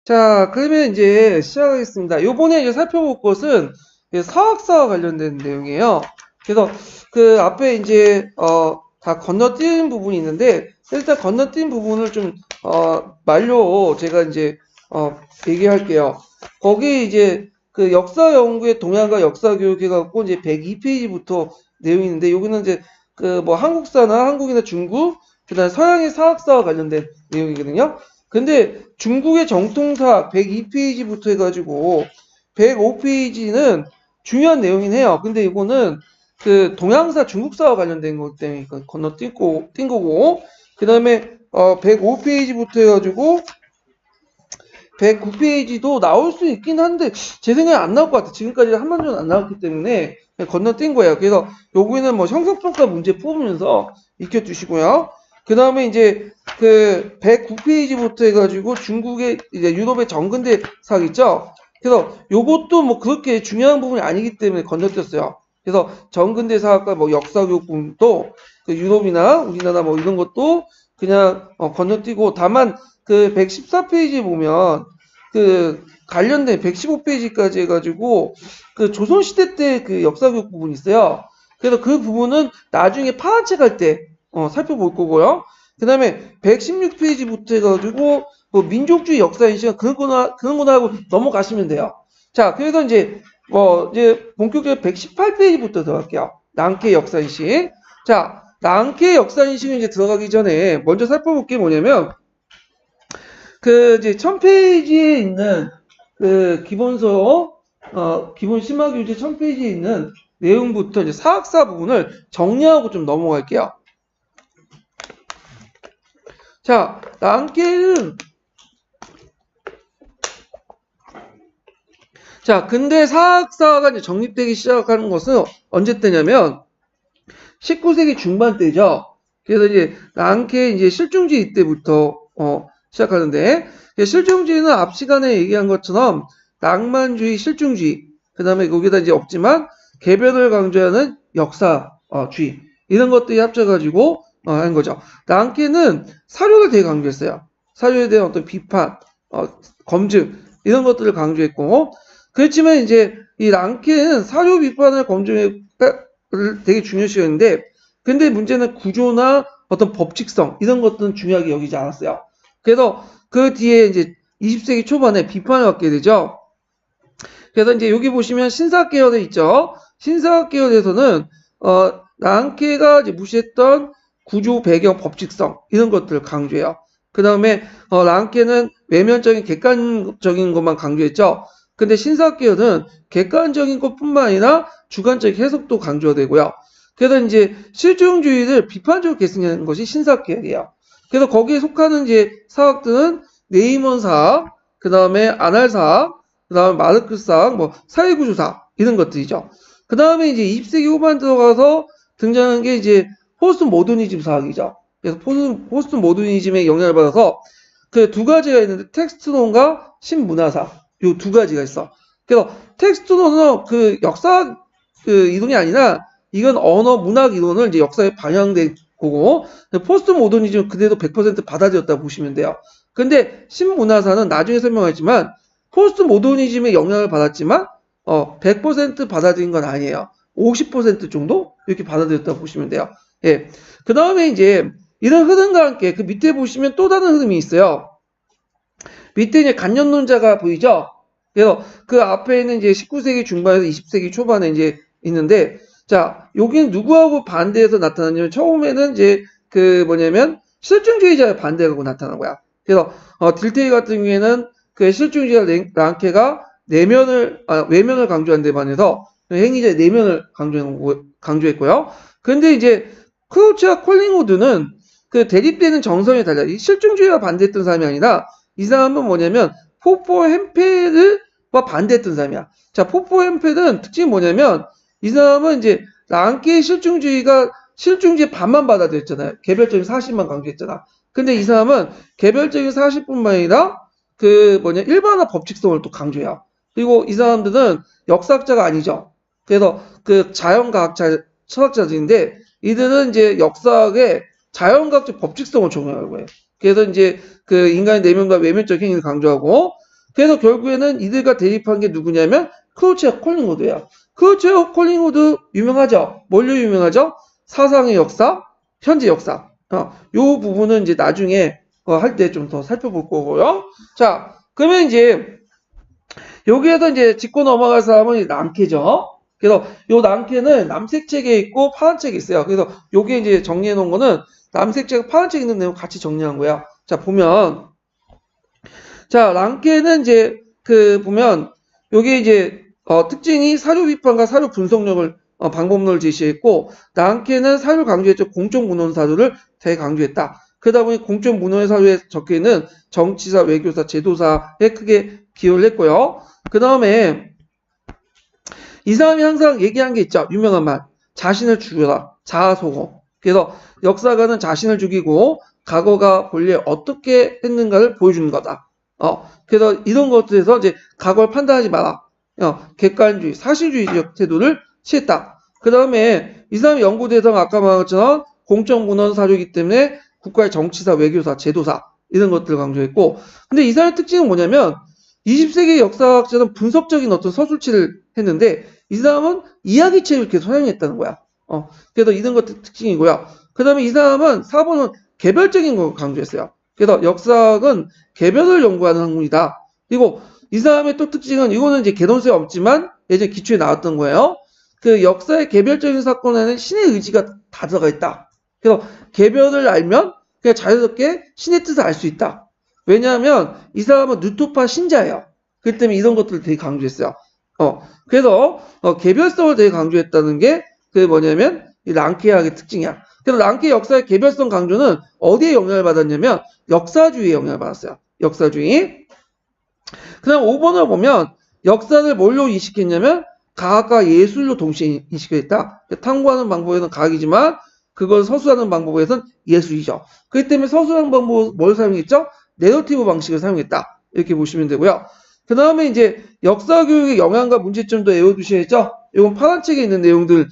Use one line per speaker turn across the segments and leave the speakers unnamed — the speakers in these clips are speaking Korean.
자, 그러면 이제 시작하겠습니다. 요번에 이제 살펴볼 것은 사학사와 관련된 내용이에요. 그래서 그 앞에 이제 다 건너뛴 부분이 있는데 일단 건너뛴 부분을 좀 말로 제가 이제 얘기할게요. 거기 이제 그 역사 연구의 동양과 역사 교육 해갖고 이제 102페이지부터 내용이 있는데 여기는 이제 그 뭐 한국사나 한국이나 중국 그다음에 서양의 사학사와 관련된 내용이거든요. 근데 중국의 정통사 102페이지부터 해가지고 105페이지는 중요한 내용이긴 해요. 근데 이거는 그 동양사 중국사와 관련된 것 때문에 건너뛴 거고 그 다음에 105페이지부터 해가지고 109페이지도 나올 수 있긴 한데 제 생각에 안 나올 것 같아요. 지금까지 한 번도 안 나왔기 때문에 그냥 건너뛴 거예요. 그래서 여기는 뭐 형성평가 문제 풀으면서 익혀두시고요. 그 다음에 이제 그 109페이지부터 해가지고 중국의 이제 유럽의 정근대 사학 있죠. 그래서 요것도 뭐 그렇게 중요한 부분이 아니기 때문에 건너뛰었어요. 그래서 정근대 사학과 뭐 역사 교육 부분도 그 유럽이나 우리나라 뭐 이런 것도 그냥 건너뛰고 다만 그 114페이지 보면 그 관련된 115페이지까지 해가지고 그 조선시대 때 그 역사교육 부분이 있어요. 그래서 그 부분은 나중에 파란책 할 때 살펴볼 거고요. 그 다음에 116페이지부터 해가지고 뭐 민족주의 역사인식 그런 거나 하고 넘어가시면 돼요. 자, 그래서 이제 이제 본격적으로 118페이지부터 들어갈게요. 낭케 역사인식. 자, 낭케 역사인식은 이제 들어가기 전에 먼저 살펴볼 게 뭐냐면 그 이제 1000페이지에 있는 그 기본서 기본 심화 교재 1000페이지에 있는 내용부터 이제 사학사 부분을 정리하고 좀 넘어갈게요. 자, 낭케는 자, 근대 사학사가 이제 정립되기 시작하는 것은 언제 때냐면 19세기 중반 때죠. 그래서 이제 낭케 이제 실중주의 때부터 시작하는데 실중주의는 앞 시간에 얘기한 것처럼 낭만주의, 실중주의, 그 다음에 거기다 이제 없지만 개별을 강조하는 역사주의 이런 것들이 합쳐가지고 한 거죠. 낭케는 사료를 되게 강조했어요. 사료에 대한 어떤 비판, 검증 이런 것들을 강조했고 그렇지만 이제 이 낭케는 사료 비판을 검증을 되게 중요시했는데 근데 문제는 구조나 어떤 법칙성 이런 것들은 중요하게 여기지 않았어요. 그래서 그 뒤에 이제 20세기 초반에 비판을 받게 되죠. 그래서 이제 여기 보시면 신사학 계열에 있죠. 신사학 계열에서는 랑케가 이제 무시했던 구조, 배경, 법칙성 이런 것들을 강조해요. 그 다음에 랑케는 외면적인 객관적인 것만 강조했죠. 근데 신사학 계열은 객관적인 것뿐만 아니라 주관적 해석도 강조가 되고요. 그래서 이제 실증주의를 비판적으로 계승하는 것이 신사학 계열이에요. 그래서 거기에 속하는 이제 사학들은 네이먼 사학, 그 다음에 아날 사학, 그 다음에 마르크스 사학, 뭐 사회구조 사학 이런 것들이죠. 그 다음에 이제 20세기 후반 들어가서 등장한 게 이제 포스트 모더니즘 사학이죠. 그래서 포스트 모더니즘의 영향을 받아서 그 두 가지가 있는데 텍스트론과 신문화사 요 두 가지가 있어. 그래서 텍스트론은 그 역사 그 이론이 아니라 이건 언어 문학 이론을 이제 역사에 반영된 거고 포스트 모더니즘 그대로 100% 받아들였다고 보시면 돼요. 근데 신문화사는 나중에 설명하지만 포스트 모더니즘의 영향을 받았지만 100% 받아들인 건 아니에요. 50% 정도 이렇게 받아들였다고 보시면 돼요. 예. 그 다음에 이제 이런 흐름과 함께 그 밑에 보시면 또 다른 흐름이 있어요. 밑에 이제 간념론자가 보이죠? 그래서 그 앞에는 이제 19세기 중반에서 20세기 초반에 이제 있는데, 자, 여기는 누구하고 반대해서 나타나냐면, 처음에는 이제 그 뭐냐면, 실증주의자의 반대하고 나타난 거야. 그래서, 딜테이 같은 경우에는 그 실증주의자 랑케가 외면을 강조한 데 반해서 행위자의 내면을 강조했고요. 근데 이제, 크로치와 콜링우드는 그 대립되는 정성에 달려. 이 실증주의와 반대했던 사람이 아니라, 이 사람은 뭐냐면 포포 햄페르와 반대했던 사람이야. 자, 포포 햄페르는 특징이 뭐냐면 이 사람은 이제 랑케의 실증주의가 실증주의 반만 받아들였잖아요. 개별적인 사실만 강조했잖아. 근데 이 사람은 개별적인 사실뿐만 아니라 그 일반화 법칙성을 또 강조해요. 그리고 이 사람들은 역사학자가 아니죠. 그래서 그 자연과학자 철학자들인데 이들은 이제 역사학의 자연과학적 법칙성을 적용하고 해요. 그래서 이제 그 인간의 내면과 외면적 행위를 강조하고 그래서 결국에는 이들과 대립한 게 누구냐면 크루체와 콜링우드예요. 크루체와 콜링우드 유명하죠? 뭘로 유명하죠? 사상의 역사, 현재 역사. 요 부분은 이제 나중에 할 때 좀 더 살펴볼 거고요. 자, 그러면 이제 여기에서 이제 짚고 넘어갈 사람은 랑케죠. 그래서 요 랑케는 남색 책에 있고 파란 책에 있어요. 그래서 요게 이제 정리해 놓은 거는 남색 책, 파란 책에 있는 내용 같이 정리한 거야. 자, 보면 자, 랑케는 이제 보면 요게 이제 특징이 사료 비판과 사료 분석력을 방법론을 제시했고, 랑케는 사료를 강조했죠. 공적 문헌 사료를 되게 강조했다. 그러다 보니 공적 문헌 사료에 적혀 있는 정치사, 외교사, 제도사에 크게 기여를 했고요. 그 다음에 이 사람이 항상 얘기한 게 있죠. 유명한 말. 자신을 죽여라. 자아소고. 그래서 역사가는 자신을 죽이고 과거가 본래 어떻게 했는가를 보여주는 거다. 그래서 이런 것들에서 이제 과거를 판단하지 마라. 객관주의, 사실주의적 태도를 취했다. 그 다음에 이 사람의 연구 대상 아까 말한 것처럼 공적 문헌 사료이기 때문에 국가의 정치사, 외교사, 제도사 이런 것들을 강조했고, 근데 이 사람의 특징은 뭐냐면 20세기 역사학자는 분석적인 어떤 서술치를 했는데 이 사람은 이야기책을 계속 사용했다는 거야. 그래서 이런 것들 특징이고요. 그 다음에 이 사람은 4번은 개별적인 걸 강조했어요. 그래서 역사학은 개별을 연구하는 학문이다. 그리고 이 사람의 또 특징은 이거는 이제 개론수에 없지만 예전에 기초에 나왔던 거예요. 그 역사의 개별적인 사건에는 신의 의지가 다 들어가 있다. 그래서 개별을 알면 그냥 자연스럽게 신의 뜻을 알 수 있다. 왜냐하면 이 사람은 누토파 신자예요. 그렇기 때문에 이런 것들을 되게 강조했어요. 그래서 개별성을 되게 강조했다는 게 그게 뭐냐면 이 랑케학의 특징이야. 그래서 랑케 역사의 개별성 강조는 어디에 영향을 받았냐면 역사주의에 영향을 받았어요. 역사주의. 그 다음 5번을 보면 역사를 뭘로 인식했냐면 과학과 예술로 동시에 인식했다. 탐구하는 방법에는 과학이지만 그걸 서술하는 방법에서는 예술이죠. 그렇기 때문에 서술하는 방법 뭘 사용했죠? 내러티브 방식을 사용했다. 이렇게 보시면 되고요. 그 다음에 이제 역사교육의 영향과 문제점도 외워두셔야죠. 이건 파란 책에 있는 내용들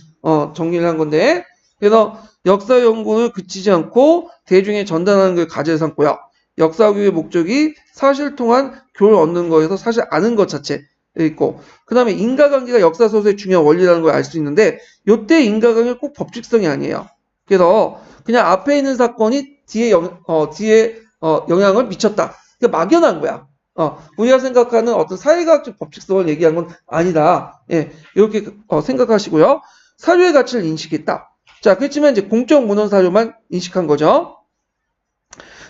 정리를 한 건데, 그래서 역사 연구를 그치지 않고 대중에 전달하는 걸 과제를 삼고요. 역사교육의 목적이 사실 통한 교훈을 얻는 거에서 사실 아는 것 자체 있고, 그 다음에 인과관계가 역사 소설의 중요한 원리라는 걸 알 수 있는데, 요때 인과관계는 꼭 법칙성이 아니에요. 그래서 그냥 앞에 있는 사건이 뒤에 영향을 미쳤다. 그러니까 막연한 거야. 우리가 생각하는 어떤 사회과학적 법칙성을 얘기한 건 아니다. 예, 이렇게 생각하시고요. 사료의 가치를 인식했다. 자, 그렇지만 이제 공적 문헌 사료만 인식한 거죠.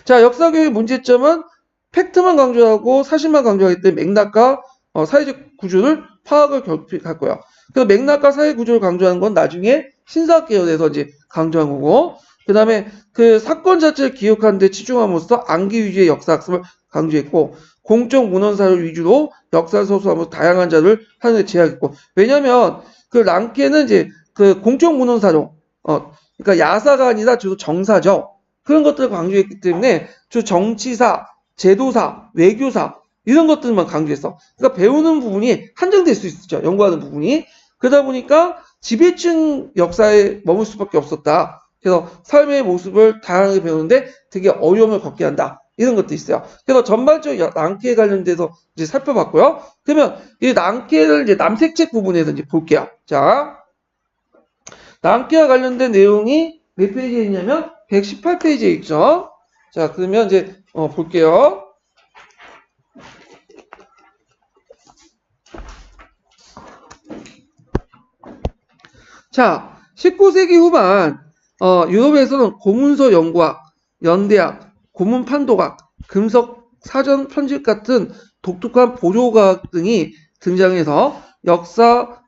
자, 역사교육의 문제점은 팩트만 강조하고 사실만 강조하기 때문에 맥락과 사회적 구조를 파악을 결핍했고요. 그래서 맥락과 사회 구조를 강조하는 건 나중에 신사학 계열에서 이제 강조한 거고, 그 다음에 그 사건 자체를 기억하는 데 치중함으로써 암기 위주의 역사학습을 강조했고, 공적 문헌 사료 위주로 역사를 서술하면서 다양한 자료를 하는 데 제약했고, 왜냐면 그 랑케는 이제 그 공적 문헌 사료, 그러니까 야사가 아니라 주로 정사죠. 그런 것들을 강조했기 때문에 주 정치사, 제도사, 외교사 이런 것들만 강조했어. 그러니까 배우는 부분이 한정될 수 있죠. 연구하는 부분이. 그러다 보니까 지배층 역사에 머물 수밖에 없었다. 그래서 삶의 모습을 다양하게 배우는데 되게 어려움을 겪게 한다. 이런 것도 있어요. 그래서 전반적으로 랑케에 관련돼서 이제 살펴봤고요. 그러면 이 랑케를 이제 남색책 부분에서 이제 볼게요. 자, 랑케와 관련된 내용이 몇 페이지에 있냐면 118페이지에 있죠. 자, 그러면 이제 볼게요. 자, 19세기 후반 유럽에서는 고문서 연구학, 연대학, 고문 판도학, 금속 사전 편집 같은 독특한 보조과학 등이 등장해서 역사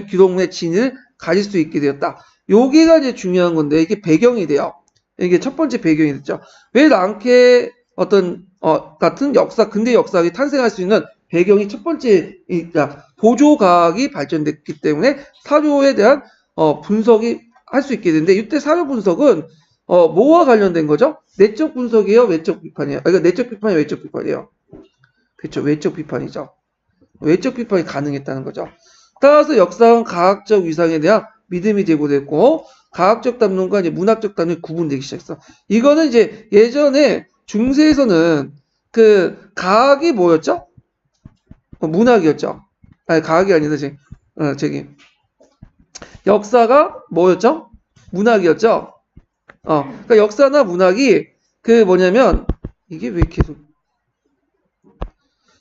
기록의 진위를 가질 수 있게 되었다. 여기가 이제 중요한 건데 이게 배경이 돼요. 이게 첫 번째 배경이 됐죠. 왜 랑케 같은 역사 근대 역사학이 탄생할 수 있는 배경이 첫 번째 그러니까 보조과학이 발전됐기 때문에 사료에 대한 분석이 할 수 있게 되는데 이때 사료 분석은 뭐와 관련된 거죠? 내적 분석이에요, 외적 비판이에요? 그러니까 내적 비판이 외적 비판이에요. 그렇죠, 외적 비판이죠. 외적 비판이 가능했다는 거죠. 따라서 역사는 과학적 위상에 대한 믿음이 제고됐고 과학적 담론과 이제 문학적 담론이 구분되기 시작했어. 이거는 이제 예전에 중세에서는 그 가학이 뭐였죠? 문학이었죠. 아니 가학이 아니다 저기 역사가 뭐였죠? 문학이었죠. 그러니까 역사나 문학이 그 뭐냐면 이게 왜 계속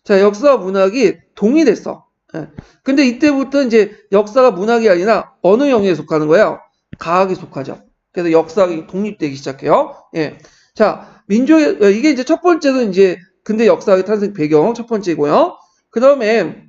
자 역사와 문학이 동일했어. 예. 근데 이때부터 이제 역사가 문학이 아니라 어느 영역에 속하는 거예요? 가학에 속하죠. 그래서 역사가 독립되기 시작해요. 예. 자, 민족의, 이게 이제 첫 번째는 이제 근대 역사학의 탄생 배경 첫 번째고요. 그 다음에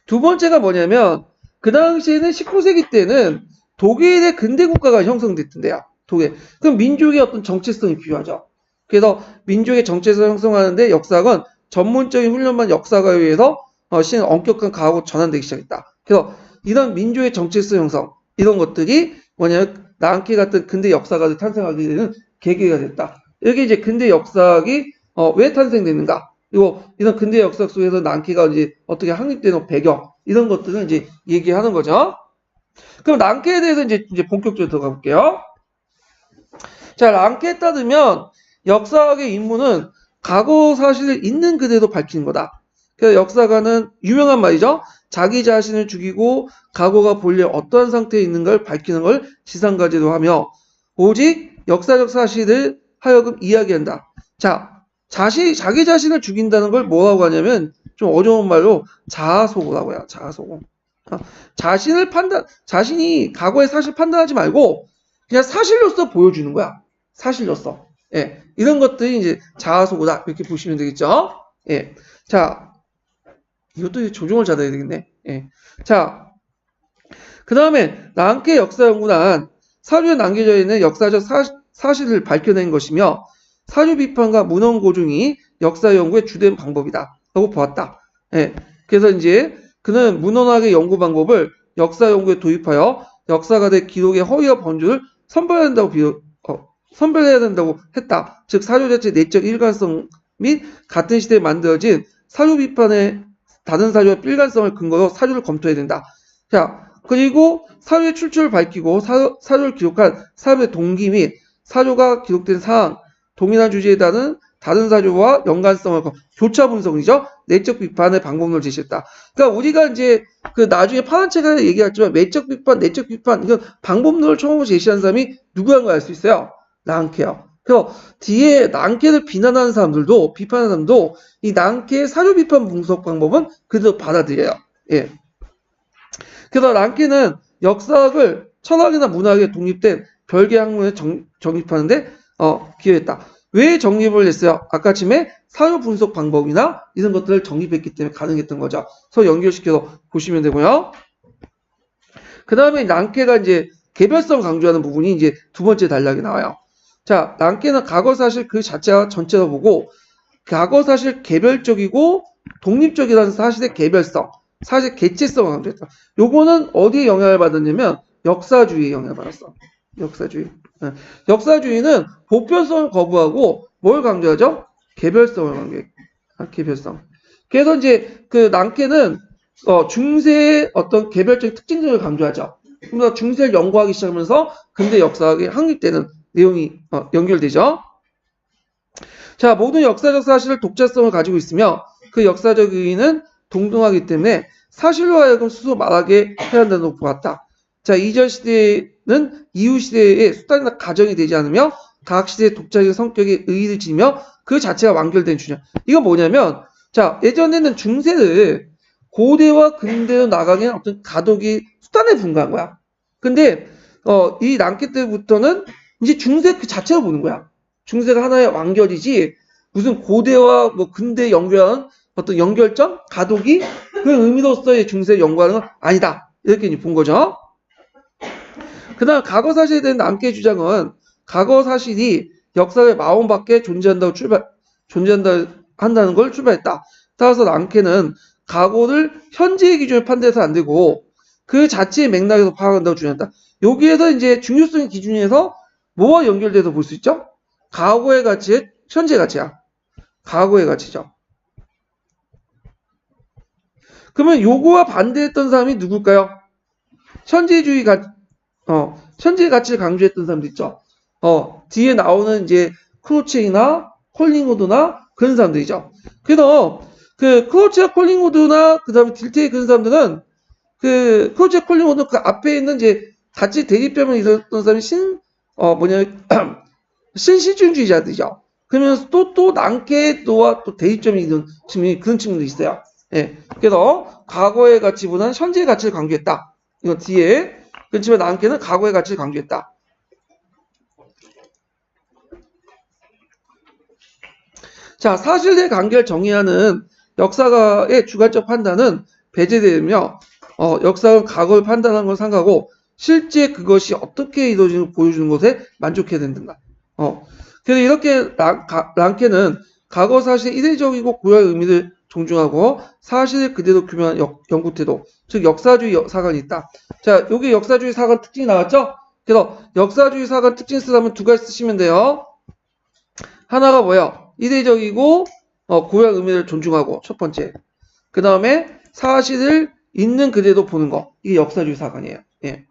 두 번째가 뭐냐면 그 당시에는 19세기 때는 독일의 근대 국가가 형성됐던데요. 독일. 그럼 민족의 어떤 정체성이 필요하죠. 그래서 민족의 정체성을 형성하는데 역사학은 전문적인 훈련만 역사가에 의해서 시행 엄격한 가하고 전환되기 시작했다. 그래서 이런 민족의 정체성 형성 이런 것들이 뭐냐면 랑케 같은 근대 역사가들 탄생하게 되는 계기가 됐다. 이게 이제 근대 역사학이 왜 탄생됐는가? 그리고 이런 근대 역사 속에서 랑케가 이제 어떻게 확립되는 배경 이런 것들을 이제 얘기하는 거죠. 그럼 랑케에 대해서 이제 본격적으로 들어가 볼게요. 자, 랑케에 따르면 역사학의 임무는 과거 사실을 있는 그대로 밝히는 거다. 그래서 역사가는 유명한 말이죠. 자기 자신을 죽이고 과거가 본래 어떠한 상태에 있는 걸 밝히는 걸 지상과제로 하며 오직 역사적 사실을 하여금 이야기한다. 자, 자기 자신을 죽인다는 걸 뭐라고 하냐면 좀 어려운 말로 자아소고라고 해요. 자아소고. 자신이 과거의 사실 판단하지 말고 그냥 사실로서 보여주는 거야. 사실로서. 예. 이런 것들이 이제 자아소고다. 이렇게 보시면 되겠죠. 예. 자, 이것도 조종을 잘해야 되겠네. 예. 자, 그 다음에 랑케 역사연구란 사료에 남겨져 있는 역사적 사실을 밝혀낸 것이며 사료 비판과 문헌 고증이 역사 연구의 주된 방법이다. 라고 보았다. 예. 그래서 이제 그는 문헌학의 연구 방법을 역사 연구에 도입하여 역사가의 기록의 허위와 번주를 선별해야 된다고 했다. 즉 사료 자체의 내적 일관성 및 같은 시대에 만들어진 사료 비판의 다른 사료와 일관성을 근거로 사료를 검토해야 된다. 자, 그리고 사료의 출처를 밝히고 사료를 기록한 사람의 동기 및 사료가 기록된 사항, 동일한 주제에 다른 사료와 연관성을 교차 분석이죠. 내적 비판의 방법론을 제시했다. 그러니까 우리가 이제 그 나중에 파란 책에 얘기했지만 내적 비판 이건 방법론을 처음으로 제시한 사람이 누구란 걸 알 수 있어요. 랑케요. 그래서 뒤에 랑케를 비난하는 사람들도 비판하는 사람도 이 랑케의 사료 비판 분석 방법은 그대로 받아들여요. 예. 그래서 랑케는 역사학을 철학이나 문학에 독립된 별개 학문에 정립하는데 기여했다. 왜 정립을 했어요? 아까 아침에 사료 분석 방법이나 이런 것들을 정립했기 때문에 가능했던 거죠. 서로 연결시켜서 보시면 되고요. 그 다음에 랑케가 이제 개별성 강조하는 부분이 이제 두 번째 단락에 나와요. 자, 랑케는 과거 사실 그 자체와 전체로 보고 과거 사실 개별적이고 독립적이라는 사실의 개별성, 사실 개체성을 강조했다. 요거는 어디에 영향을 받았냐면 역사주의에 영향을 받았어. 역사주의. 네. 역사주의는 보편성을 거부하고 뭘 강조하죠? 개별성을 강조해. 개별성. 그래서 이제 그 랑케는 중세의 어떤 개별적인 특징들을 강조하죠. 그래서 중세를 연구하기 시작하면서 근대 역사학에 확립되는 내용이 연결되죠. 자, 모든 역사적 사실을 독자성을 가지고 있으며 그 역사적 의의는 동등하기 때문에 사실로 하여금 스스로 말하게 해야 한다고 보았다. 자, 이전 시대는 이후 시대의 수단이나 가정이 되지 않으며 각 시대의 독자적 성격의 의의를 지니며 그 자체가 완결된 주장. 이건 뭐냐면 자, 예전에는 중세를 고대와 근대로 나가기엔 어떤 가독이 수단에 불과한 거야. 근데 이 랑케 때부터는 이제 중세 그 자체로 보는 거야. 중세가 하나의 완결이지 무슨 고대와 뭐 근대 연결하는 어떤 연결점, 가독이 그 의미로서의 중세를 연구하는 건 아니다. 이렇게 본 거죠. 그 다음 과거 사실에 대한 랑케의 주장은 과거 사실이 역사의 마음 밖에 존재한다는 걸 출발했다. 따라서 랑케는 과거를 현재의 기준으로 판단해서 안 되고 그 자체의 맥락에서 파악한다고 주장한다. 여기에서 이제 중요성의 기준에서 뭐와 연결돼서 볼 수 있죠? 과거의 가치에 현재 가치야. 과거의 가치죠. 그러면 요거와 반대했던 사람이 누굴까요? 현재 가치를 강조했던 사람들 있죠. 뒤에 나오는 이제 크로체이나 콜링우드나 그런 사람들이죠. 그래서 그 크로치아 콜링우드나 그 다음에 딜테이 그런 사람들은 그 크로치아 콜링우드 그 앞에 있는 이제 같이 대립점을 이뤘던 사람이 신실주의자들이죠. 그러면서 또 랑케도와 또 대립점이 있는 측면이 그런 측면도 있어요. 예. 그래서 과거의 가치보다는 현재의 가치를 강조했다. 이거 뒤에. 그렇지만 랑케는 과거의 가치를 강조했다. 자, 사실의 관계를 정의하는 역사가의 주관적 판단은 배제되며 역사는 과거를 판단하는 걸 생각하고 실제 그것이 어떻게 이루어지는지 보여주는 것에 만족해야 된다. 그래서 이렇게 랑케는 과거 사실의 이례적이고 고유한 의미를 존중하고 사실을 그대로 규명한 연구 태도, 즉 역사주의 사관이 있다. 자, 여기 역사주의 사관 특징이 나왔죠? 그래서 역사주의 사관 특징 쓰려면 두 가지 쓰시면 돼요. 하나가 뭐예요? 이례적이고 고유한 의미를 존중하고 첫 번째. 그 다음에 사실을 있는 그대로 보는 거. 이게 역사주의 사관이에요. 예.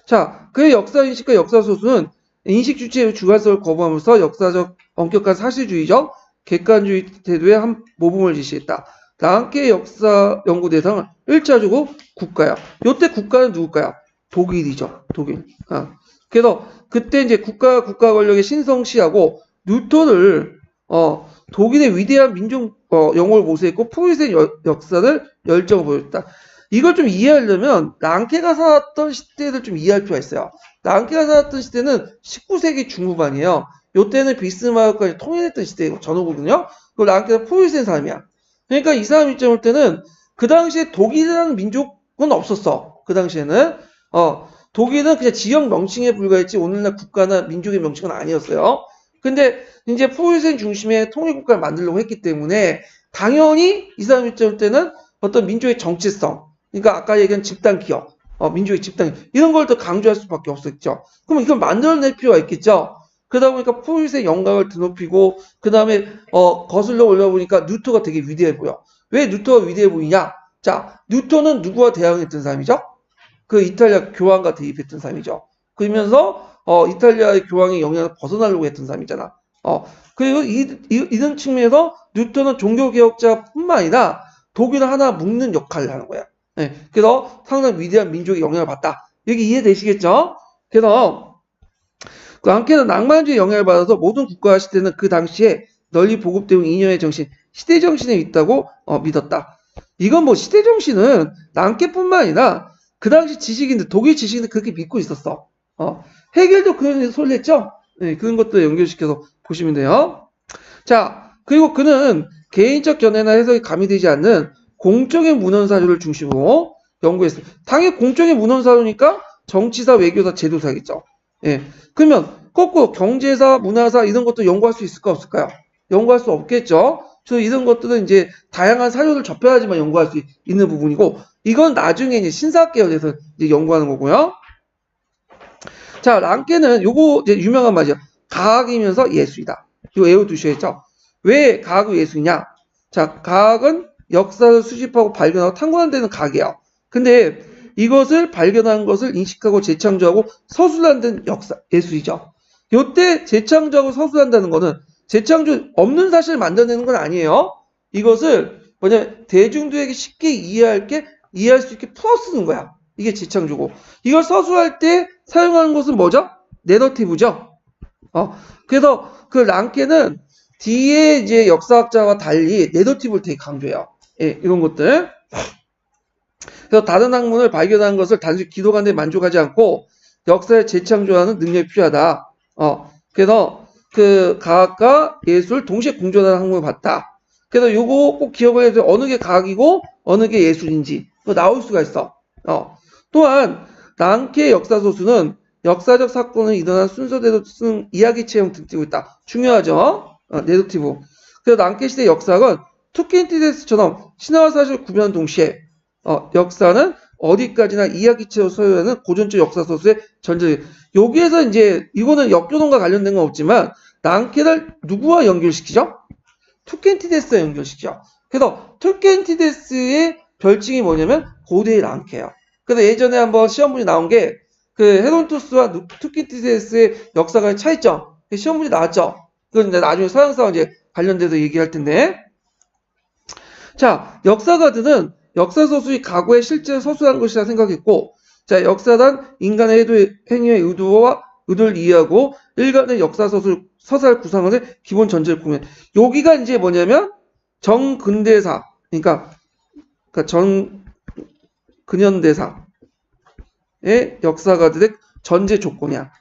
자, 그의 역사인식과 역사소수는 인식 주체의 주관성을 거부하면서 역사적 엄격한 사실주의적 객관주의 태도의 한 모범을 제시했다. 랑케의 역사 연구 대상은 1차적으로 국가야. 요때 국가는 누굴까요? 독일이죠. 독일. 그래서 그때 이제 국가 권력의 신성시하고 뉴턴을 독일의 위대한 민족 영웅을 모색했고 프로이센 역사를 열정을 보였다. 이걸 좀 이해하려면 랑케가 살았던 시대를 좀 이해할 필요가 있어요. 랑케가 살았던 시대는 19세기 중후반이에요. 요때는 비스마르크까지 통일했던 시대이고 전후거든요. 그 랑케는 프로이센 사람이야. 그러니까 이 사람 입장일 때는 그 당시에 독일이라는 민족은 없었어. 그 당시에는 독일은 그냥 지역 명칭에 불과했지 오늘날 국가나 민족의 명칭은 아니었어요. 근데 이제 프로이센 중심의 통일국가를 만들려고 했기 때문에 당연히 이 사람 입장일 때는 어떤 민족의 정체성, 그러니까 아까 얘기한 집단 기업, 민족의 집단 이런 걸 더 강조할 수밖에 없었죠. 그럼 이걸 만들어낼 필요가 있겠죠. 그러다 보니까 프로이센의 영광을 드높이고 그 다음에 거슬러 올려보니까 뉴턴가 되게 위대해 보여. 왜 뉴턴가 위대해 보이냐? 자, 뉴턴은 누구와 대항했던 사람이죠? 그 이탈리아 교황과 대립했던 사람이죠. 그러면서 이탈리아의 교황의 영향을 벗어나려고 했던 사람이잖아. 그리고 이런 측면에서 뉴턴은 종교개혁자뿐만 아니라 독일을 하나 묶는 역할을 하는 거야. 네, 그래서 상당히 위대한 민족의 영향을 받다. 여기 이해되시겠죠? 그래서 랑케는 낭만주의 영향을 받아서 모든 국가와 시대는 그 당시에 널리 보급되는 이념의 정신, 시대정신에 있다고 믿었다. 이건 뭐 시대정신은 랑케뿐만 아니라 그 당시 지식인들, 독일 지식인들 그렇게 믿고 있었어. 해겔도 그런 소리를 했죠? 네, 그런 것도 연결시켜서 보시면 돼요. 자, 그리고 그는 개인적 견해나 해석이 가미되지 않는 공적인 문헌사료를 중심으로 연구했어요. 당연히 공적인 문헌사료니까 정치사, 외교사, 제도사겠죠. 예. 그러면 거꾸로 경제사, 문화사 이런 것도 연구할 수 있을까 없을까요? 연구할 수 없겠죠. 그래서 이런 것들은 이제 다양한 사료를 접해야지만 연구할 수 있는 부분이고 이건 나중에 이제 신사학계열에서 이제 연구하는 거고요. 자, 랑케는 요거 이제 유명한 말이죠. 과학이면서 예술이다. 이거 외워두셔야죠. 왜 과학이 예술이냐? 자, 과학은 역사를 수집하고 발견하고 탐구하는 데는 과학이에요. 근데 이것을 발견한 것을 인식하고 재창조하고 서술하는 역사, 예술이죠. 요때 재창조하고 서술한다는 거는 재창조 없는 사실을 만들어내는 건 아니에요. 이것을 대중들에게 쉽게 이해할 수 있게 풀어 쓰는 거야. 이게 재창조고. 이걸 서술할 때 사용하는 것은 뭐죠? 내러티브죠. 그래서 그 랑케는 뒤에 이제 역사학자와 달리 내러티브를 되게 강조해요. 예, 이런 것들. 그래서 다른 학문을 발견한 것을 단순히 기록하는 데 만족하지 않고 역사에 재창조하는 능력이 필요하다. 그래서 그 과학과 예술 동시에 공존하는 학문을 봤다. 그래서 요거 꼭 기억을 해서 어느 게 과학이고 어느 게 예술인지 나올 수가 있어. 또한 랑케의 역사소수는 역사적 사건을 일어난 순서대로 쓰는 이야기체형 등지고 있다. 중요하죠. 내러티브. 그래서 랑케 시대 역사학은 투킨티데스처럼 신화와 사실을 구별하는 동시에 역사는 어디까지나 이야기체로 소유하는 고전적 역사소수의 전제. 여기에서 이제 이거는 역교동과 관련된 건 없지만 랑케를 누구와 연결시키죠? 투켄티데스와 연결시키죠. 그래서 투켄티데스의 별칭이 뭐냐면 고대의 랑케예요. 그래서 예전에 한번 시험 문제 나온 게 그 헤론토스와 투켄티데스의 역사가의 차이점 시험 문제 나왔죠. 그건 이제 나중에 서양사가 이제 관련돼서 얘기할 텐데. 자, 역사가들은 역사서술이 과거에 실제 서술한 것이라 생각했고, 자, 역사란 인간의 행위의 의도를 이해하고 일간의 서살 구상원의 기본 전제를 공유해. 여기가 이제 뭐냐면 정근대사, 그러니까 근현대사의 역사가들의 전제 조건이야.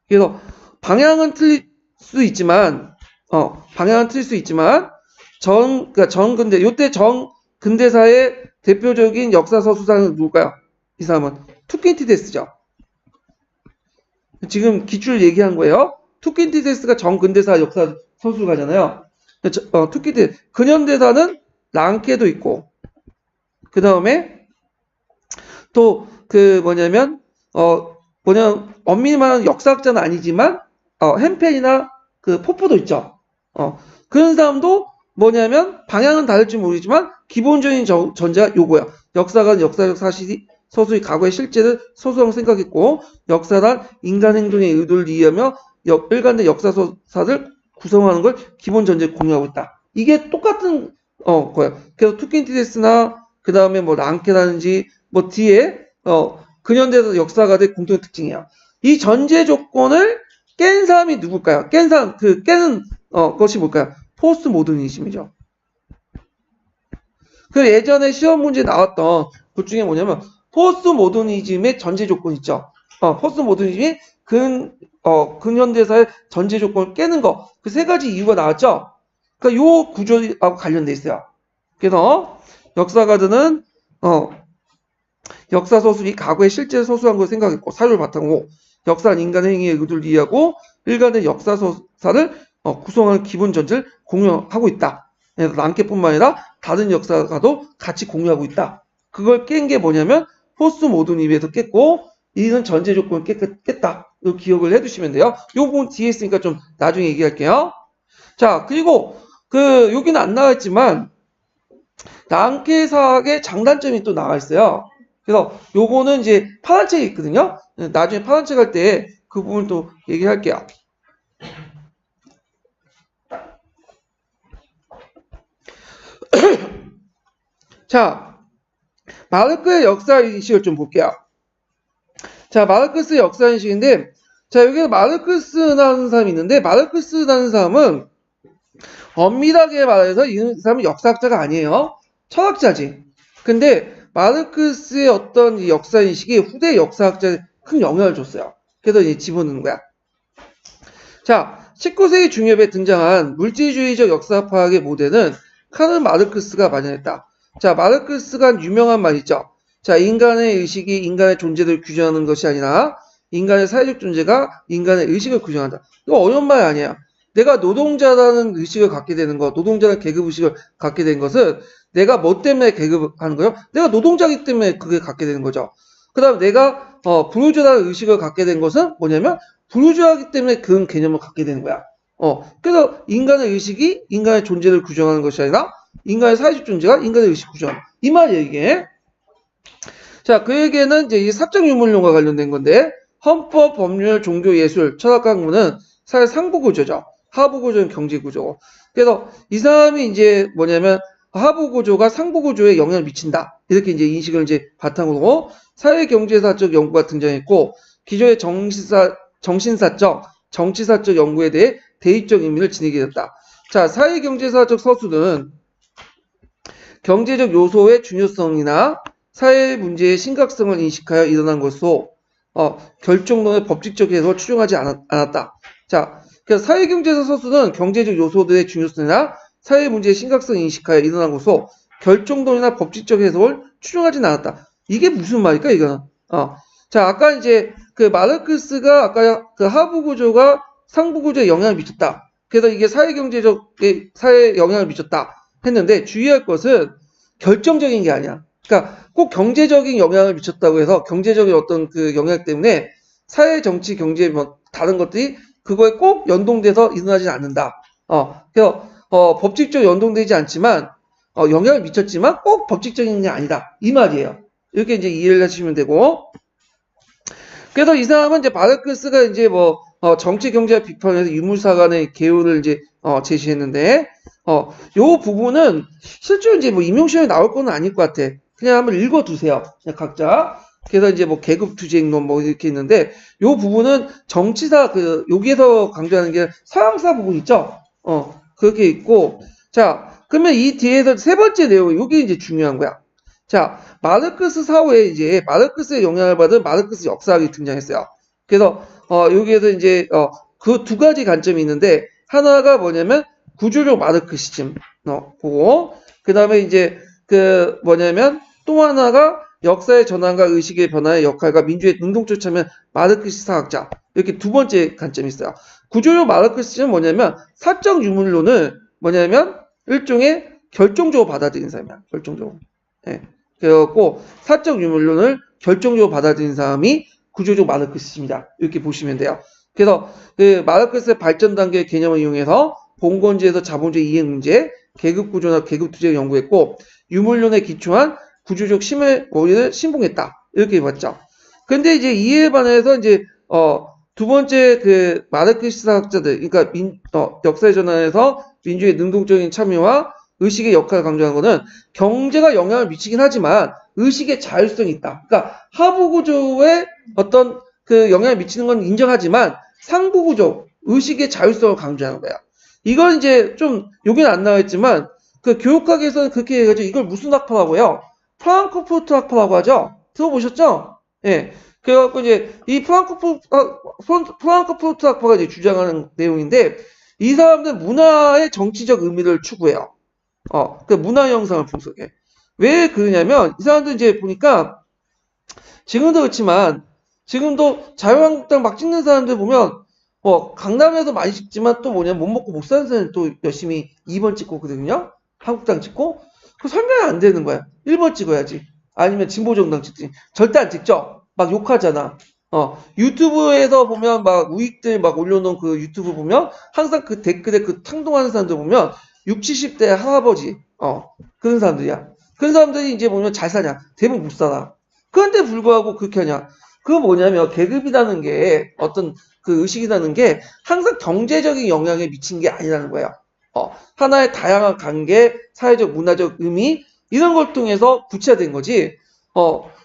그래서 방향은 틀릴 수 있지만 요때 정근대사의 대표적인 역사서술가는 누굴까요? 이 사람은 투킨티데스죠. 지금 기출 얘기한 거예요. 투킨티데스가 정근대사 역사서술가잖아요. 근현대사는 랑케도 있고, 그 다음에 또 엄밀히 말하는 역사학자는 아니지만 햄펜이나 그 포포도 있죠. 그런 사람도 뭐냐면 방향은 다를지 모르지만 기본적인 전제가 요거야. 역사관 역사적 서술이 과거의 실제를 서술하고 생각했고, 역사란 인간 행동의 의도를 이해하며 일관된 역사서사를 구성하는 걸 기본 전제로 공유하고 있다. 이게 똑같은 거예요. 그래서 투킨티데스나 그 다음에 뭐 랑케라든지 뭐 뒤에 근현대에서 역사가의 공통의 특징이야. 이 전제 조건을 깬 사람이 누굴까요? 깨는 것이 뭘까요? 포스트 모더니즘이죠. 그 예전에 시험 문제 나왔던 것 중에 뭐냐면 포스트 모더니즘의 전제 조건 있죠. 포스트 모더니즘이 근현대사의 전제 조건을 깨는 거. 그 세 가지 이유가 나왔죠. 그러니까 요 구조하고 관련돼 있어요. 그래서 역사가들은 역사서술이 과거에 실제 서술한 걸 생각했고, 사료를 바탕으로 역사는 인간의 행위의 의도를 이해하고 일간의 역사서사를 구성하는 기본 전제를 공유하고 있다. 랑케뿐만 아니라 다른 역사가도 같이 공유하고 있다. 그걸 깬 게 뭐냐면 포스트 모더니즘에서 깼고, 이는 전제 조건을 깼다. 이거 기억을 해두시면 돼요. 이 부분 뒤에 있으니까 좀 나중에 얘기할게요. 자, 그리고 여기는 안 나와있지만 랑케사학의 장단점이 또 나와 있어요. 그래서 요거는 이제 파란 책이 있거든요. 나중에 파란 책 할 때 그 부분 또 얘기할게요. 자, 마르크의 역사인식을 좀 볼게요. 자, 마르크스의 역사인식인데, 자, 여기에 마르크스라는 사람이 있는데, 마르크스라는 사람은 엄밀하게 말해서 이 사람은 역사학자가 아니에요. 철학자지. 근데 마르크스의 어떤 역사인식이 후대 역사학자에 큰 영향을 줬어요. 그래서 이제 집어넣는 거야. 자, 19세기 중엽에 등장한 물질주의적 역사 파악의 모델은 카르 마르크스가 마련했다. 자, 마르크스가 한 유명한 말 있죠. 자, 인간의 의식이 인간의 존재를 규정하는 것이 아니라 인간의 사회적 존재가 인간의 의식을 규정한다. 이거 어려운 말 아니야. 내가 노동자라는 의식을 갖게 되는 것, 노동자라는 계급 의식을 갖게 된 것은 내가 뭐 때문에 계급하는 거예요? 내가 노동자이기 때문에 그게 갖게 되는 거죠. 그 다음 내가 부르주아라는 의식을 갖게 된 것은 뭐냐면 부르주아이기 때문에 그런 개념을 갖게 되는 거야. 그래서 인간의 의식이 인간의 존재를 규정하는 것이 아니라 인간의 사회적 존재가 인간의 의식을 규정한다. 이 말이에요, 이게. 자, 그에게는 이제 이 사적 유물론과 관련된 건데, 헌법, 법률, 종교, 예술, 철학 학문은 사회 상부 구조죠. 하부 구조는 경제 구조고. 그래서 이 사람이 이제 뭐냐면 하부 구조가 상부 구조에 영향을 미친다. 이렇게 이제 인식을 이제 바탕으로 사회 경제사적 연구가 등장했고, 기존의 정신사적, 정치사적 연구에 대해 대입적 의미를 지니게 됐다. 자, 사회 경제사적 서술은 경제적 요소의 중요성이나 사회 문제의 심각성을 인식하여 일어난 것으로 결정론의 법칙적 해석을 추정하지 않았다. 자, 그래서 사회경제사 서술은 경제적 요소들의 중요성이나 사회 문제의 심각성을 인식하여 일어난 것으로 결정론이나 법칙적 해석을 추정하지 않았다. 이게 무슨 말일까, 이거는? 자, 아까 이제 그 마르크스가 아까 그 하부 구조가 상부 구조에 영향을 미쳤다. 그래서 이게 사회에 영향을 미쳤다 했는데 주의할 것은 결정적인 게 아니야. 그러니까 꼭 경제적인 영향을 미쳤다고 해서 경제적인 어떤 그 영향 때문에 사회, 정치, 경제 뭐 다른 것들이 그거에 꼭 연동돼서 일어나지는 않는다. 그래서 법칙적으로 연동되지 않지만 영향을 미쳤지만 꼭 법칙적인 게 아니다. 이 말이에요. 이렇게 이제 이해를 하시면 되고. 그래서 이 사람은 이제 마르크스가 이제 뭐 정치 경제학 비판에서 유물사 간의 개요를 이제 제시했는데 요 부분은 실제로 이제 뭐 임용 시험에 나올 건 아닐 것 같아. 그냥 한번 읽어두세요. 그냥 각자. 그래서 이제 뭐 계급투쟁론 뭐 이렇게 있는데 요 부분은 정치사 여기에서 강조하는 게 서양사 부분 있죠. 그렇게 있고 자 그러면 이 뒤에서 세 번째 내용 요게 이제 중요한 거야. 자 마르크스 사후에 이제 마르크스의 영향을 받은 마르크스 역사학이 등장했어요. 그래서 여기에서 이제 그 두 가지 관점이 있는데 하나가 뭐냐면 구조적 마르크시즘 보고 그 다음에 이제 그 뭐냐면 또 하나가 역사의 전환과 의식의 변화의 역할과 민주의 능동적 참여 마르크스 사학자 이렇게 두 번째 관점이 있어요. 구조적 마르크시즘은 뭐냐면 사적 유물론을 뭐냐면 일종의 결정적으로 받아들인 사람이야. 결정적으로. 예. 그래갖고 사적 유물론을 결정적으로 받아들인 사람이 구조적 마르크시즘이다. 이렇게 보시면 돼요. 그래서 그 마르크스의 발전 단계의 개념을 이용해서 봉건제에서 자본주의 이행 문제, 계급 구조나 계급 투쟁을 연구했고 유물론에 기초한 구조적 심의 원리를 신봉했다. 이렇게 봤죠. 근데 이제 이에 반해서 이제 두 번째 그 마르크스 학자들, 그러니까 역사의 전환에서 민주의 능동적인 참여와 의식의 역할을 강조한 것은 경제가 영향을 미치긴 하지만 의식의 자율성이 있다. 그러니까 하부 구조에 어떤 그 영향을 미치는 건 인정하지만 상부 구조, 의식의 자율성을 강조하는 거야. 이건 이제 좀 여기는 안 나와있지만 그 교육학에서는 그렇게 해가지고 이걸 무슨 학파라고요? 프랑크푸르트 학파라고 하죠. 들어보셨죠? 예. 그래갖고 이제 이 프랑크푸르트 학파가 이제 주장하는 내용인데 이 사람들 문화의 정치적 의미를 추구해요. 그 문화 형상을 분석해. 왜 그러냐면 이 사람들 이제 보니까 지금도 그렇지만 지금도 자유한국당 막 찍는 사람들 보면 강남에서 많이 찍지만 또 뭐냐면 못 먹고 못 사는 사람들 또 열심히 2번 찍고 그러거든요. 한국당 찍고 그 설명이 안 되는 거야. 1번 찍어야지. 아니면 진보정당 찍지. 절대 안 찍죠. 막 욕하잖아. 유튜브에서 보면 막 우익들 막 올려놓은 그 유튜브 보면 항상 그 댓글에 그 창동하는 사람들 보면 60, 70대 할아버지 그런 사람들이야. 그런 사람들이 이제 보면 잘 사냐? 대부분 못 살아. 그런데 불구하고 그렇게 하냐? 그거 뭐냐면 계급이라는 게 어떤 그 의식이라는 게 항상 경제적인 영향에 미친 게 아니라는 거예요. 하나의 다양한 관계, 사회적, 문화적 의미 이런 걸 통해서 구체화된 거지.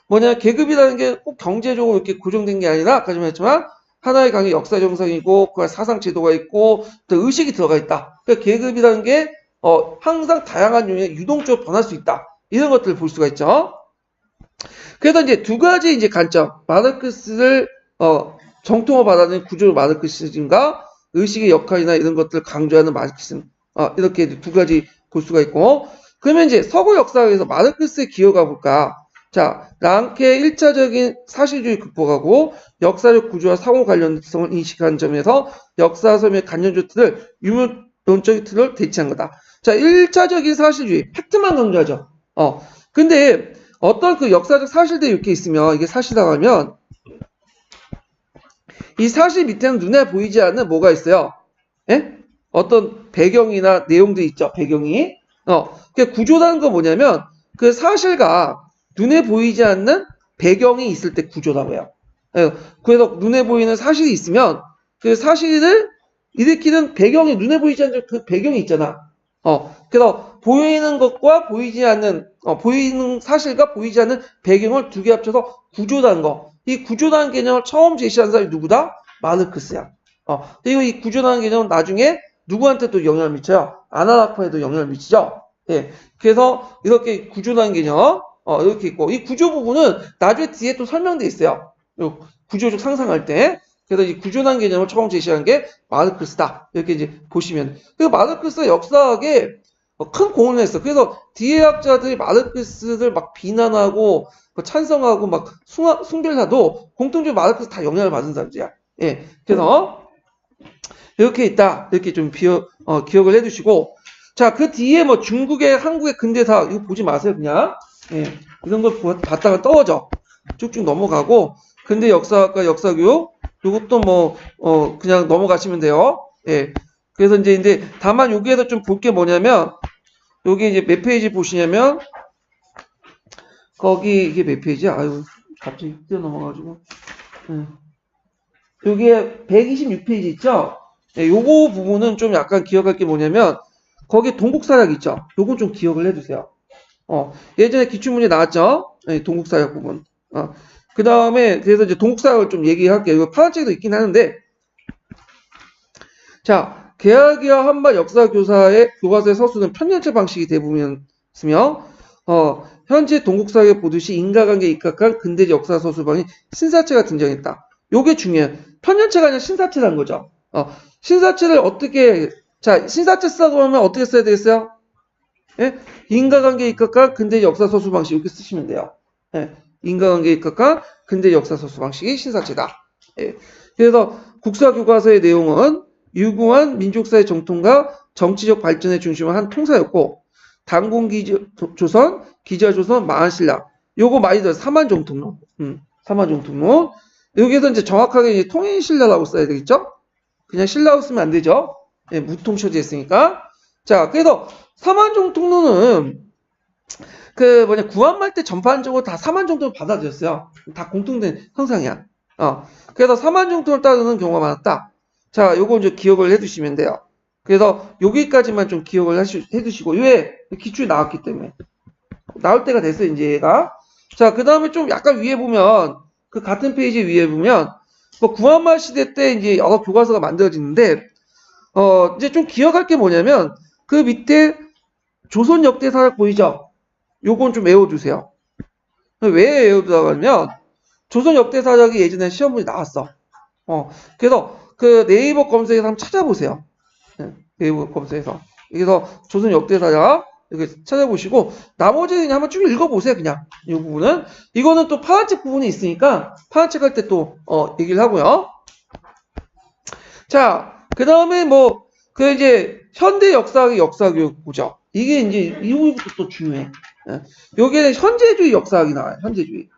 뭐냐 계급이라는 게 꼭 경제적으로 이렇게 고정된 게 아니라 아까 좀 했지만 하나의 관계 역사 정상이고 그 사상 제도가 있고 또 의식이 들어가 있다. 그러니까 계급이라는 게 항상 다양한 요인에 유동적으로 변할 수 있다. 이런 것들을 볼 수가 있죠. 그래서 이제 두 가지 이제 관점, 마르크스를 정통으로 받아들이는 구조 마르크시즘과 의식의 역할이나 이런 것들을 강조하는 마르크시즘 이렇게 두 가지 볼 수가 있고 그러면 이제 서구 역사학에서 마르크스의 기여가 볼까? 자, 랑케의 1차적인 사실주의 극복하고 역사적 구조와 상호 관련성을 인식한 점에서 역사서의 관련적 틀을 유물론적인 틀을 대체한 거다. 자, 1차적인 사실주의, 팩트만 강조하죠. 근데 어떤 그 역사적 사실들이 이렇게 있으면 이게 사실이라고 하면 이 사실 밑에는 눈에 보이지 않는 뭐가 있어요? 예? 어떤 배경이나 내용들이 있죠. 배경이. 그 구조라는 건 뭐냐면 그 사실과 눈에 보이지 않는 배경이 있을 때 구조라고 해요. 그래서 눈에 보이는 사실이 있으면 그 사실을 일으키는 배경이 눈에 보이지 않는 그 배경이 있잖아. 그래서 보이는 것과 보이지 않는 보이는 사실과 보이지 않는 배경을 두 개 합쳐서 구조라는 거. 이 구조라는 개념을 처음 제시한 사람이 누구다? 마르크스야. 그리고 이 구조라는 개념은 나중에 누구한테 또 영향을 미쳐요? 아나라파에도 영향을 미치죠. 예. 그래서 이렇게 구조라는 개념 이렇게 있고 이 구조 부분은 나중에 뒤에 또 설명돼 있어요. 구조적 상상할 때. 그래서 이 구조라는 개념을 처음 제시한 게 마르크스다. 이렇게 이제 보시면. 그 마르크스가 역사학에 큰 공헌을 했어. 그래서 뒤에 학자들이 마르크스를 막 비난하고 찬성하고 막 숭배하도 공통적으로 마르크스 다 영향을 받은 사람들이야. 예. 그래서 이렇게 있다. 이렇게 좀 기억을 해두시고. 자, 그 뒤에 뭐 중국의 한국의 근대사 이거 보지 마세요. 그냥. 예. 이런 걸 봤다가 떨어져. 쭉쭉 넘어가고. 근대 역사학과 역사교육 이것도 뭐 그냥 넘어가시면 돼요. 예. 그래서 이제 근데 다만 여기에서 좀 볼 게 뭐냐면 여기 이제 몇 페이지 보시냐면 거기 이게 몇 페이지야? 아유 갑자기 뛰어넘어가지고 여기에 126페이지 있죠? 네, 요거 부분은 좀 약간 기억할 게 뭐냐면, 거기에 동국사약 있죠? 요건 좀 기억을 해두세요. 예전에 기출문제 나왔죠? 네, 동국사약 부분. 그 다음에, 그래서 이제 동국사약을 좀 얘기할게요. 이거 파란책도 있긴 하는데, 자, 계약이와 한발 역사 교과서의 서술은 편연체 방식이 대부분이었으며, 현재 동국사에 보듯이 인과관계에 입각한 근대 역사 서술방이 신사체가 등장했다. 요게 중요해요. 편연체가 아니라 신사체라는 거죠. 신사체를 어떻게, 자, 신사체 쓰라고 하면 어떻게 써야 되겠어요? 예? 인과관계에 입각한 근대 역사 서술 방식 이렇게 쓰시면 돼요. 예. 인과관계에 입각한 근대 역사 서술 방식이 신사체다. 예. 그래서 국사교과서의 내용은 유구한 민족사의 정통과 정치적 발전의 중심을 한 통사였고, 당군조선, 기자조선, 마한신라. 요거 많이 들어요. 사만정통론. 사만정통론. 여기에서 이제 정확하게 이제 통일신라라고 써야 되겠죠? 그냥 신라고 쓰면 안 되죠? 예, 무통 처지했으니까. 자, 그래서 사만정통론은 구한말 때 전반적으로 다 사만정통을 받아들였어요. 다 공통된 형상이야. 그래서 사만정통을 따르는 경우가 많았다. 자, 요거 이제 기억을 해두시면 돼요. 그래서 여기까지만 좀 기억을 해두시고, 왜? 기출이 나왔기 때문에. 나올 때가 됐어요, 이제 얘가. 자, 그 다음에 좀 약간 위에 보면, 그 같은 페이지 위에 보면, 구한말 시대 때 이제 여러 교과서가 만들어지는데, 이제 좀 기억할 게 뭐냐면, 그 밑에 조선 역대사락 보이죠? 요건 좀 외워두세요. 왜 외워두라고 하면, 조선 역대사락이 예전에 시험문이 나왔어. 그래서 그 네이버 검색에서 한번 찾아보세요. 네이버 검색에서. 그래서 조선 역대사락 이렇게 찾아보시고 나머지 그냥 한번 쭉 읽어보세요. 그냥 이 부분은 이거는 또 파란책 부분이 있으니까 파란책 할 때 또 얘기를 하고요. 자, 그 다음에 이제 현대 역사학의 역사교육 보죠. 이게 이제 이 부분부터 또 중요해. 여기에는 현재주의 역사학이 나와요. 현재주의.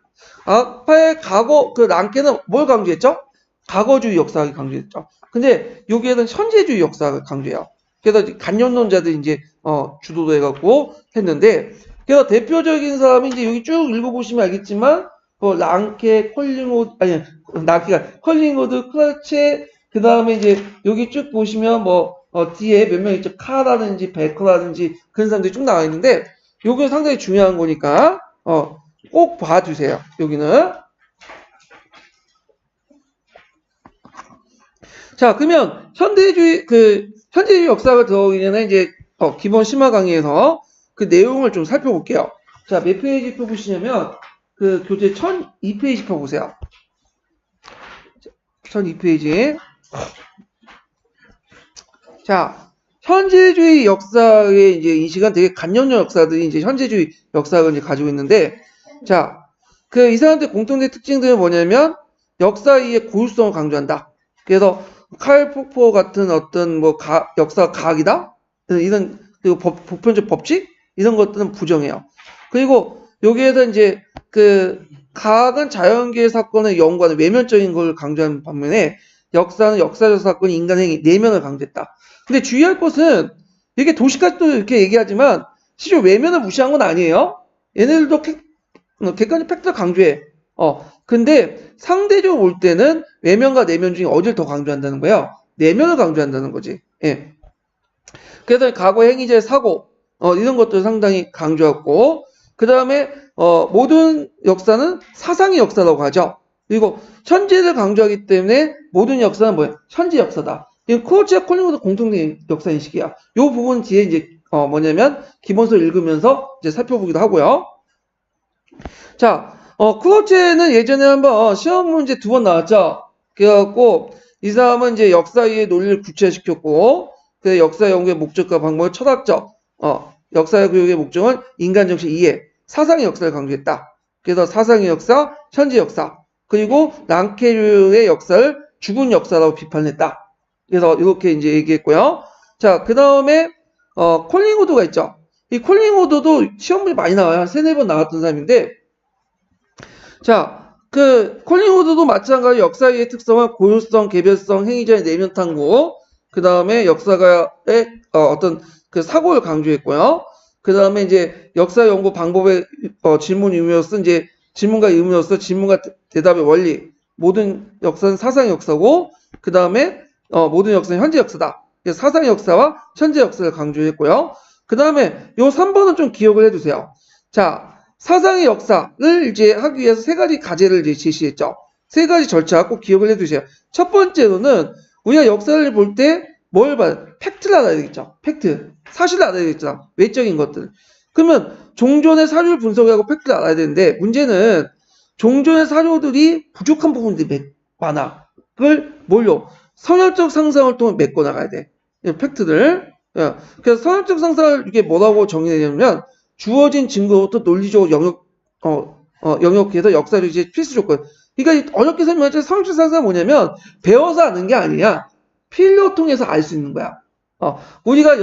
아빠의 과거 랑케는 뭘 강조했죠? 과거주의 역사학을 강조했죠. 근데 여기에는 현재주의 역사학을 강조해요. 그래서 간념론자들이 이제 주도도 해갖고 했는데, 그래서 대표적인 사람이 이제 여기 쭉 읽어보시면 알겠지만, 랑케, 컬링우드, 크라체, 그 다음에 이제 여기 쭉 보시면 뒤에 몇 명 있죠. 카라든지 베커라든지 그런 사람들이 쭉 나와 있는데, 여기는 상당히 중요한 거니까 꼭 봐주세요. 여기는. 자, 그러면 현대주의 역사가 들어오기 전에 이제 기본 심화 강의에서 그 내용을 좀 살펴볼게요. 자, 몇 페이지 펴보시냐면 그 교재 1002페이지 펴보세요. 1002페이지. 자, 현재주의 역사의 이제 인식은 되게 간념적 역사들이 이제 현재주의 역사를 이제 가지고 있는데, 자, 이 사람들 공통된 특징들은 뭐냐면 역사의 고유성을 강조한다. 그래서 칼 폭포 같은 어떤 역사 과학이다? 이런, 그리고 보편적 법칙? 이런 것들은 부정해요. 그리고 여기에서 이제 과학은 자연계의 사건의 연구하는 외면적인 걸 강조하는 반면에 역사는 역사적 사건이 인간 행위, 내면을 강조했다. 근데 주의할 것은 이게 도시까지도 이렇게 얘기하지만 실제 외면을 무시한 건 아니에요. 얘네들도 객관적 팩트를 강조해. 근데 상대적으로 볼 때는 외면과 내면 중에 어디를 더 강조한다는 거예요? 내면을 강조한다는 거지. 예. 그래서 과거 행위자의 사고, 이런 것들을 상당히 강조했고, 그 다음에, 모든 역사는 사상의 역사라고 하죠. 그리고 현재를 강조하기 때문에 모든 역사는 뭐예요? 현재 역사다. 이건 코어치와 콜링우드 공통된 역사인식이야. 이 부분 뒤에 이제, 뭐냐면, 기본서 읽으면서 이제 살펴보기도 하고요. 자, 크로체는 예전에 한번 시험 문제 2번 나왔죠. 그래갖고 이 사람은 이제 역사의 논리를 구체화시켰고, 그 역사 연구의 목적과 방법을 철학적, 역사 교육의 목적은 인간 정신 이해, 사상의 역사를 강조했다. 그래서 사상의 역사, 현재 역사, 그리고 랑케류의 역사를 죽은 역사라고 비판했다. 그래서 이렇게 이제 얘기했고요. 자, 그 다음에 콜링우드가 있죠. 이 콜링우드도 시험 문제 많이 나와요. 한 3-4번 나왔던 사람인데, 자, 콜링우드도 마찬가지로 역사의 특성은 고유성, 개별성, 행위자의 내면 탐구, 그 다음에 역사가의 어떤 사고를 강조했고요. 그 다음에 이제 역사 연구 방법의 질문 의미로서 이제 질문과 의미로서 질문과 대답의 원리, 모든 역사는 사상의 역사고, 그 다음에 모든 역사는 현재 역사다. 그래서 사상의 역사와 현재 역사를 강조했고요. 그 다음에 요 3번은 좀 기억을 해두세요. 자, 사상의 역사를 이제 하기 위해서 세 가지 과제를 이제 제시했죠. 세 가지 절차 꼭 기억을 해두세요. 첫 번째로는 우리가 역사를 볼 때 뭘 봐요? 팩트를 알아야 되겠죠. 팩트. 사실을 알아야 되겠죠. 외적인 것들. 그러면 종전의 사료를 분석하고 팩트를 알아야 되는데 문제는 종전의 사료들이 부족한 부분들이 많아. 그걸 뭘로? 선열적 상상을 통해 메꿔 나가야 돼. 팩트들. 그래서 선열적 상상을 이게 뭐라고 정의되냐면 주어진 증거부터 논리적 영역에서 역사를 이제 필수 조건. 그러니까 어렵게 설명하자면 선열적 상상은 뭐냐면 배워서 아는 게 아니야. 필로 통해서 알 수 있는 거야. 우리가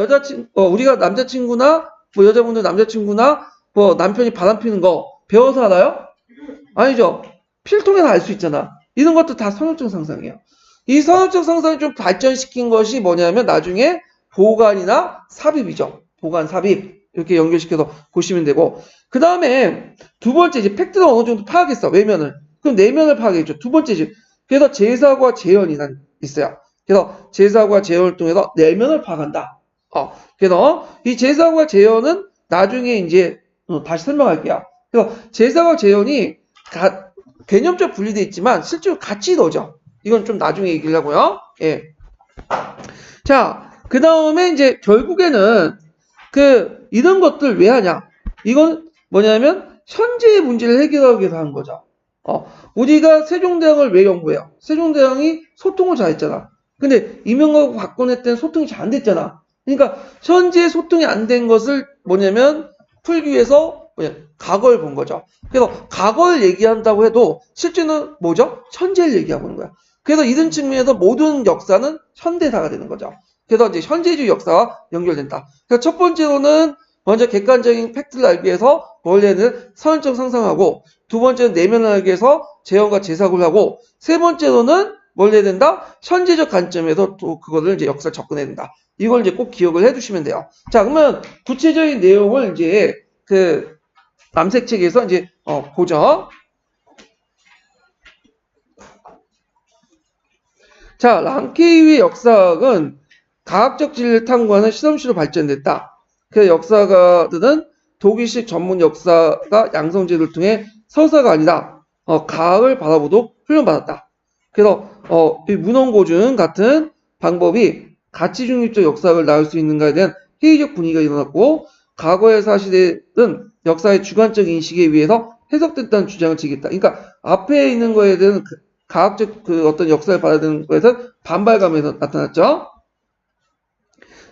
남자친구나 뭐 여자분들 남자친구나 뭐 남편이 바람 피는 거 배워서 알아요? 아니죠. 필 통해서 알 수 있잖아. 이런 것도 다 선호적 상상이에요. 이 선호적 상상을 좀 발전시킨 것이 뭐냐면 나중에 보관이나 삽입이죠. 보관, 삽입 이렇게 연결시켜서 보시면 되고 그 다음에 두 번째 이제 팩트를 어느 정도 파악했어. 외면을. 그럼 내면을 파악했죠. 두 번째지. 그래서 제사과 재현이 있어요. 그래서 제사과 재현을 통해서 내면을 파악한다. 그래서 이 제사과 재현은 나중에 이제 다시 설명할게요. 그래서 제사과 재현이 개념적 분리되어 있지만 실제로 같이 이루어져. 이건 좀 나중에 얘기를 하고요. 예. 자, 그 다음에 이제 결국에는 이런 것들 왜 하냐? 이건 뭐냐면 현재의 문제를 해결하기 위해서 하는 거죠. 우리가 세종대왕을 왜 연구해요? 세종대왕이 소통을 잘했잖아. 근데 이명박하고 박근혜 때는 소통이 잘 안 됐잖아. 그러니까 현재 소통이 안 된 것을 뭐냐면 풀기 위해서 과거를 본 거죠. 그래서 과거를 얘기한다고 해도 실제는 뭐죠? 현재를 얘기하고 있는 거야. 그래서 이런 측면에서 모든 역사는 현대사가 되는 거죠. 그래서 이제 현재주의 역사와 연결된다. 그래서 첫 번째로는 먼저 객관적인 팩트를 알기 위해서 원래는 선언적 상상하고 두 번째는 내면을 알기 위해서 재현과 재사고를 하고 세 번째로는 뭘 해야 된다? 현재적 관점에서 또 그거를 이제 역사를 접근해야 된다. 이걸 이제 꼭 기억을 해두시면 돼요. 자, 그러면 구체적인 내용을 이제 남색책에서 이제 보죠. 자, 랑케이의 역사학은 과학적 진리를 탐구하는 실험실로 발전됐다. 그 역사가들은 독일식 전문 역사가 양성제를 통해 서사가 아니라 과학을 바라보도록 훈련받았다. 그래서 이 문헌고증 같은 방법이 가치 중립적 역사학을 나올 수 있는가에 대한 회의적 분위기가 일어났고 과거의 사실은 역사의 주관적 인식에 의해서 해석됐다는 주장을 제기했다. 그러니까 앞에 있는 거에 대한 과학적 어떤 역사를 받아들이는 거에서 반발감이 나타났죠.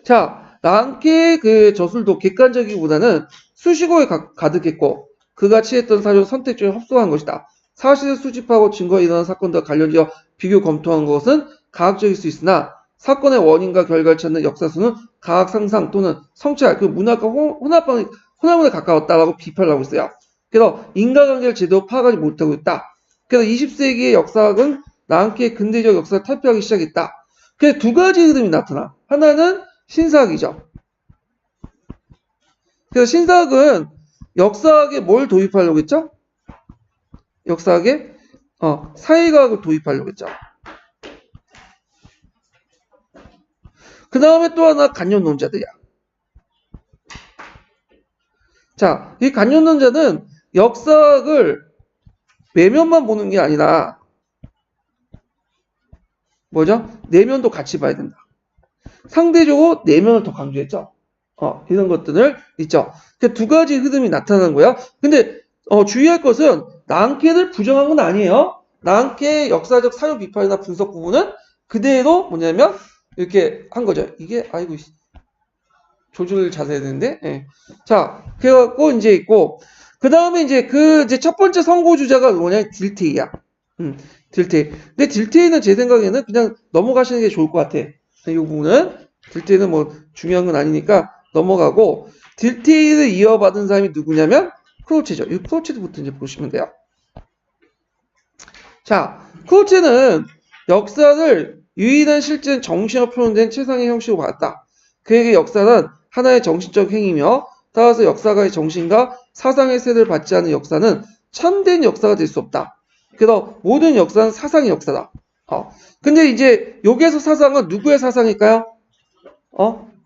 자, 랑케의 저술도 객관적이기보다는 수식어에 가득했고 그가 취했던 사료를 선택적으로 합성한 것이다. 사실을 수집하고 증거에 일어난 사건과 관련지어 비교 검토한 것은 과학적일 수 있으나 사건의 원인과 결과를 찾는 역사수는 과학 상상 또는 성찰, 문학과 혼합에 가까웠다라고 비판을 하고 있어요. 그래서 인과관계를 제대로 파악하지 못하고 있다. 그래서 20세기의 역사학은 랑케의 근대적 역사를 탈피하기 시작했다. 그래서 두 가지 흐름이 나타나. 하나는 신사학이죠. 그래서 신사학은 역사학에 뭘 도입하려고 했죠? 역사학에 사회과학을 도입하려고 했죠. 그 다음에 또 하나 간념론자들이야. 자, 이 간념론자는 역사학을 외면만 보는 게 아니라 뭐죠? 내면도 같이 봐야 된다. 상대적으로 내면을 더 강조했죠. 이런 것들을 있죠. 두 가지 흐름이 나타나는 거야. 근데 주의할 것은 랑케를 부정한 건 아니에요. 랑케의 역사적 사유 비판이나 분석 부분은 그대로 뭐냐면 이렇게 한 거죠. 이게 아이고 조절 자세해야 되는데. 예. 자, 그래갖고 이제 있고 그 다음에 이제 이제 첫 번째 선고 주자가 뭐냐 딜테이야. 딜테이. 근데 딜테이는 제 생각에는 그냥 넘어가시는 게 좋을 것 같아. 이 부분은 딜테이는 뭐 중요한 건 아니니까 넘어가고 딜테이를 이어받은 사람이 누구냐면 크로체죠. 이 크로체부터 이제 보시면 돼요. 자, 크로체는 역사를 유일한 실제 정신으로 표현된 최상의 형식으로 봤다. 그에게 역사는 하나의 정신적 행위며 따라서 역사가의 정신과 사상의 세를 받지 않은 역사는 참된 역사가 될 수 없다. 그래서 모든 역사는 사상의 역사다. 근데 이제 여기에서 사상은 누구의 사상일까요?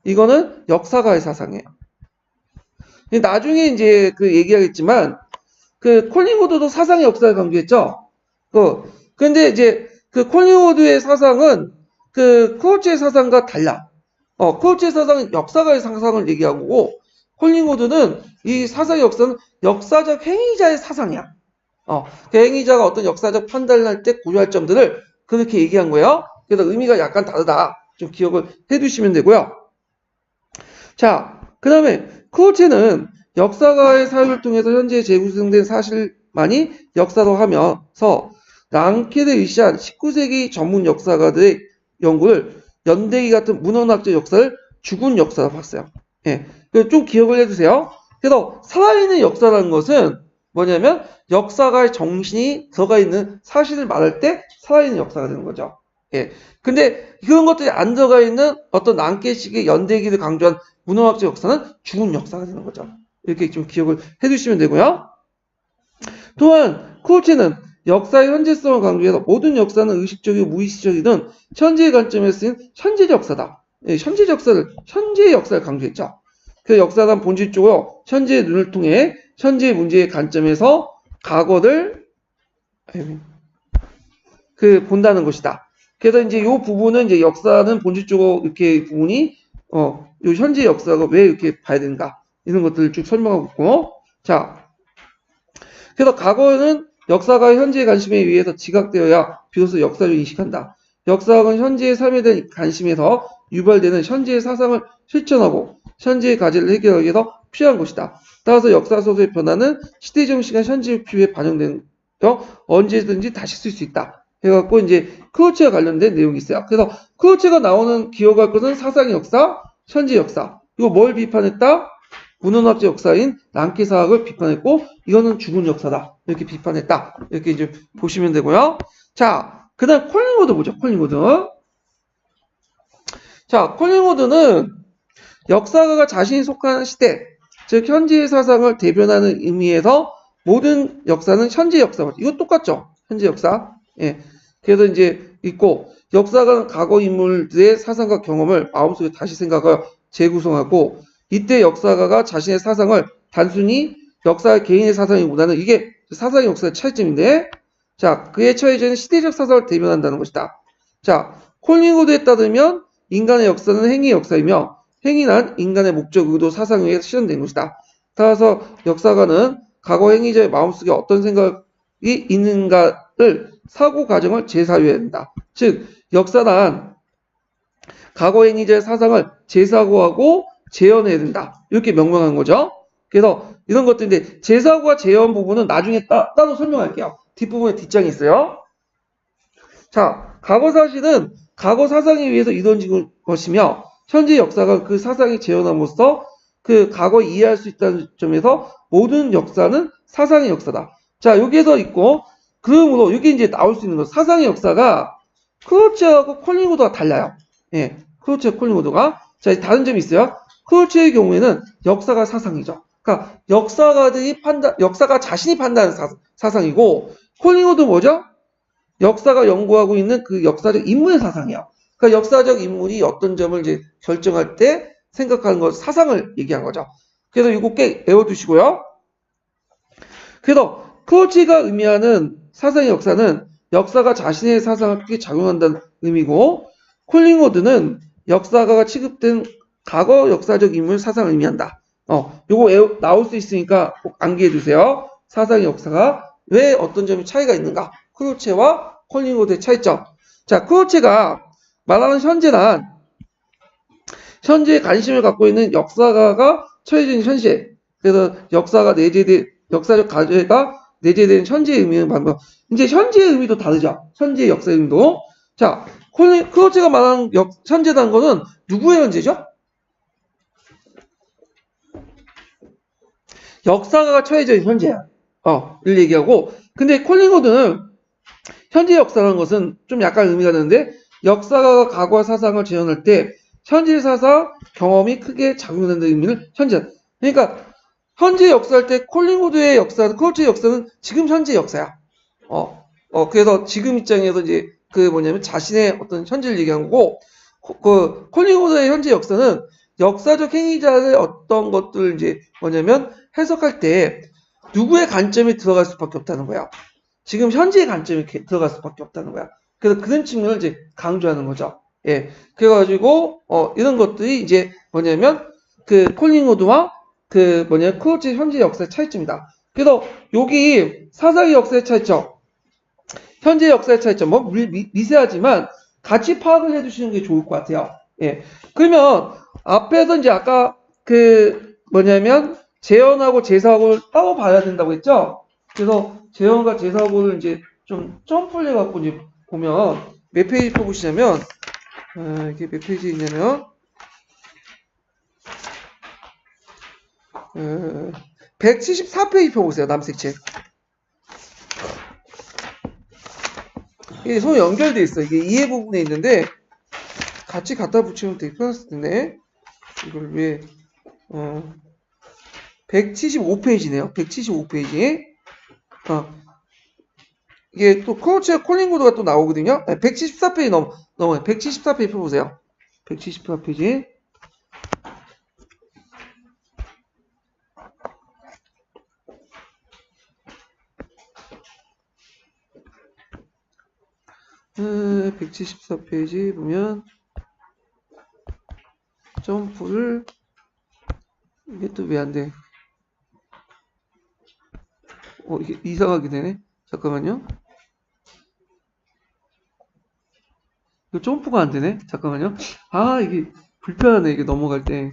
이거는 역사가의 사상이에요. 나중에 이제 그 얘기하겠지만 그 콜링우드도 사상의 역사를 강조했죠. 근데 이제 그 콜링우드의 사상은 그 크우츠의 사상과 달라. 크우츠의 사상은 역사가의 사상을 얘기하고 콜링우드는 이 사상의 역사는 역사적 행위자의 사상이야. 그 행위자가 어떤 역사적 판단을 할 때 고려할 점들을 그렇게 얘기한 거예요. 그래서 의미가 약간 다르다. 좀 기억을 해두시면 되고요. 자, 그 다음에 크우츠는 역사가의 사유를 통해서 현재 재구성된 사실만이 역사로 하면서 랑케를 의시한 19세기 전문 역사가들의 연구를 연대기 같은 문헌학적 역사를 죽은 역사로 봤어요. 예, 좀 기억을 해두세요. 그래서 살아있는 역사라는 것은 뭐냐면 역사가의 정신이 들어가 있는 사실을 말할 때 살아있는 역사가 되는 거죠. 예. 근데 그런 것들이 안 들어가 있는 어떤 랑케식의 연대기를 강조한 문헌학적 역사는 죽은 역사가 되는 거죠. 이렇게 좀 기억을 해두시면 되고요. 또한 크우츠는 역사의 현재성을 강조해서 모든 역사는 의식적이고 무의식적이든 현재의 관점에서 쓰인 현재 역사다. 예, 현재의 역사를 강조했죠. 그 역사는 본질적으로 현재의 눈을 통해 현재의 문제의 관점에서 과거를 본다는 것이다. 그래서 이제 이 부분은 이제 역사는 본질적으로 이렇게 부분이 요 현재 역사가 왜 이렇게 봐야 되는가 이런 것들을 쭉 설명하고 있고, 자, 그래서 과거는 역사가 현재의 관심에 의해서 지각되어야 비로소 역사를 인식한다. 역사학은 현재의 삶에 대한 관심에서 유발되는 현재의 사상을 실천하고 현재의 과제를 해결하기 위해서 필요한 것이다. 따라서 역사 소설의 변화는 시대 정신과 현재 필요에 반영되어 언제든지 다시 쓸 수 있다. 해갖고 이제 크우츠와 관련된 내용이 있어요. 그래서 크우츠가 나오는 기억할 것은 사상의 역사, 현재 역사. 이거 뭘 비판했다? 문헌학적 역사인 랑케사학을 비판했고 이거는 죽은 역사다. 이렇게 비판했다. 이렇게 이제 보시면 되고요. 자, 그 다음 콜링우드 보죠. 콜링우드. 자, 콜링우드는 역사가가 자신이 속한 시대, 즉 현재의 사상을 대변하는 의미에서 모든 역사는 현재 역사. 이거 똑같죠? 현재 역사. 예. 그래서 이제 있고 역사가는 과거 인물들의 사상과 경험을 마음속에 다시 생각하여 재구성하고 이때 역사가가 자신의 사상을 단순히 역사 개인의 사상이보다는 이게 사상의 역사의 차이점인데, 자, 그에 처해지는 시대적 사상을 대변한다는 것이다. 자, 콜링우드에 따르면 인간의 역사는 행위의 역사이며 행위란 인간의 목적, 의도, 사상에 의해 실현된 것이다. 따라서 역사가는 과거 행위자의 마음속에 어떤 생각이 있는가를 사고 과정을 재사유해야 된다. 즉, 역사란 과거 행위자의 사상을 재사고하고 재현해야 된다. 이렇게 명명한 거죠. 그래서 이런 것들인데 재사고와 재현 부분은 나중에 따로 설명할게요. 뒷부분에 뒷장이 있어요. 자, 과거 사실은 과거 사상에 의해서 이루어진 것이며 현재 역사가 그 사상이 재현함으로써 그 과거 이해할 수 있다는 점에서 모든 역사는 사상의 역사다. 자, 여기에서 있고 그러므로 여기 이제 나올 수 있는 거 사상의 역사가 크우츠하고 콜링우드가 달라요. 예, 크우츠와 콜링우드가. 자, 다른 점이 있어요. 크우츠의 경우에는 역사가 사상이죠. 그러니까 역사가 자신이 판단하는 사상이고 콜링우드 뭐죠? 역사가 연구하고 있는 그 역사적 인물의 사상이야. 그러니까 역사적 인물이 어떤 점을 이제 결정할 때 생각하는 것, 사상을 얘기한 거죠. 그래서 이거 꽤 외워두시고요. 그래서 크우츠가 의미하는 사상의 역사는 역사가 자신의 사상을 크게 작용한다는 의미고 콜링우드는 역사가가 취급된 과거 역사적 인물 사상을 의미한다. 요거 나올 수 있으니까 꼭 암기해 두세요. 사상의 역사가 왜 어떤 점이 차이가 있는가? 크우츠와 콜링우드의 차이점. 자, 크우츠가 말하는 현재란 현재에 관심을 갖고 있는 역사가가 처해진 현실. 그래서 역사적 가제가 내재된 현재의 의미는 방금 이제 현재의 의미도 다르죠. 현재의 역사의 의미도. 자, 크우츠가 말하는 현재라는 거는 누구의 현재죠? 역사가가 처해져 있는 현재야. 를 얘기하고. 근데 콜링우드는 현재 역사라는 것은 좀 약간 의미가 되는데 역사가가 과거 사상을 재현할 때 현재 사상 경험이 크게 작용한다는 의미를 현재. 그러니까 현재 역사할 때 콜링우드의 역사, 크우츠의 역사는 지금 현재 역사야. 그래서 지금 입장에서 이제 그 뭐냐면 자신의 어떤 현재를 얘기한 거고, 그 콜링우드의 현재 역사는 역사적 행위자의 어떤 것들을 이제 뭐냐면 해석할 때 누구의 관점이 들어갈 수밖에 없다는 거야. 지금 현재의 관점이 들어갈 수밖에 없다는 거야. 그래서 그런 측면을 이제 강조하는 거죠. 예. 그래가지고, 이런 것들이 이제 뭐냐면, 그 콜링우드와 그 뭐냐, 크로치의 현재 역사의 차이점이다. 그래서 여기 사사기 역사의 차이점, 현재 역사의 차이점, 뭐 미세하지만 같이 파악을 해주시는 게 좋을 것 같아요. 예. 그러면 앞에서 이제 아까 그 뭐냐면 재현하고 재사하고를 따로 봐야 된다고 했죠? 그래서 재현과 재사하고를 이제 좀 점프를 해갖고 이제 보면 몇 페이지 펴보시냐면, 이게 몇 페이지 있냐면, 174페이지 펴보세요. 남색 책. 이게 서로 연결돼 있어. 이게 이해 부분에 있는데 같이 갖다 붙이면 되게 편했을 텐데 이걸 왜 175페이지네요. 175페이지. 이게 또 크로치와 콜링우드가 또 나오거든요. 174페이지 넘어요. 174페이지 펴보세요. 174페이지. 음, 174페이지 보면 점프를 이게 또 왜 안 돼? 이게 이상하게 되네. 잠깐만요. 이거 점프가 안 되네. 잠깐만요. 이게 불편하네. 이게 넘어갈 때.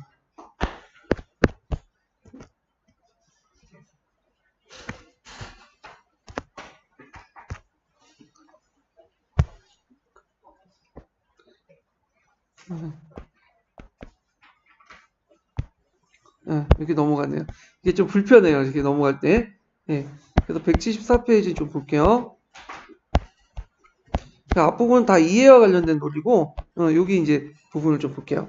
이렇게 넘어가네요. 이게 좀 불편해요. 이렇게 넘어갈 때. 예. 그래서 174페이지 좀 볼게요. 그 앞부분은 다 이해와 관련된 논리고, 여기 이제 부분을 좀 볼게요.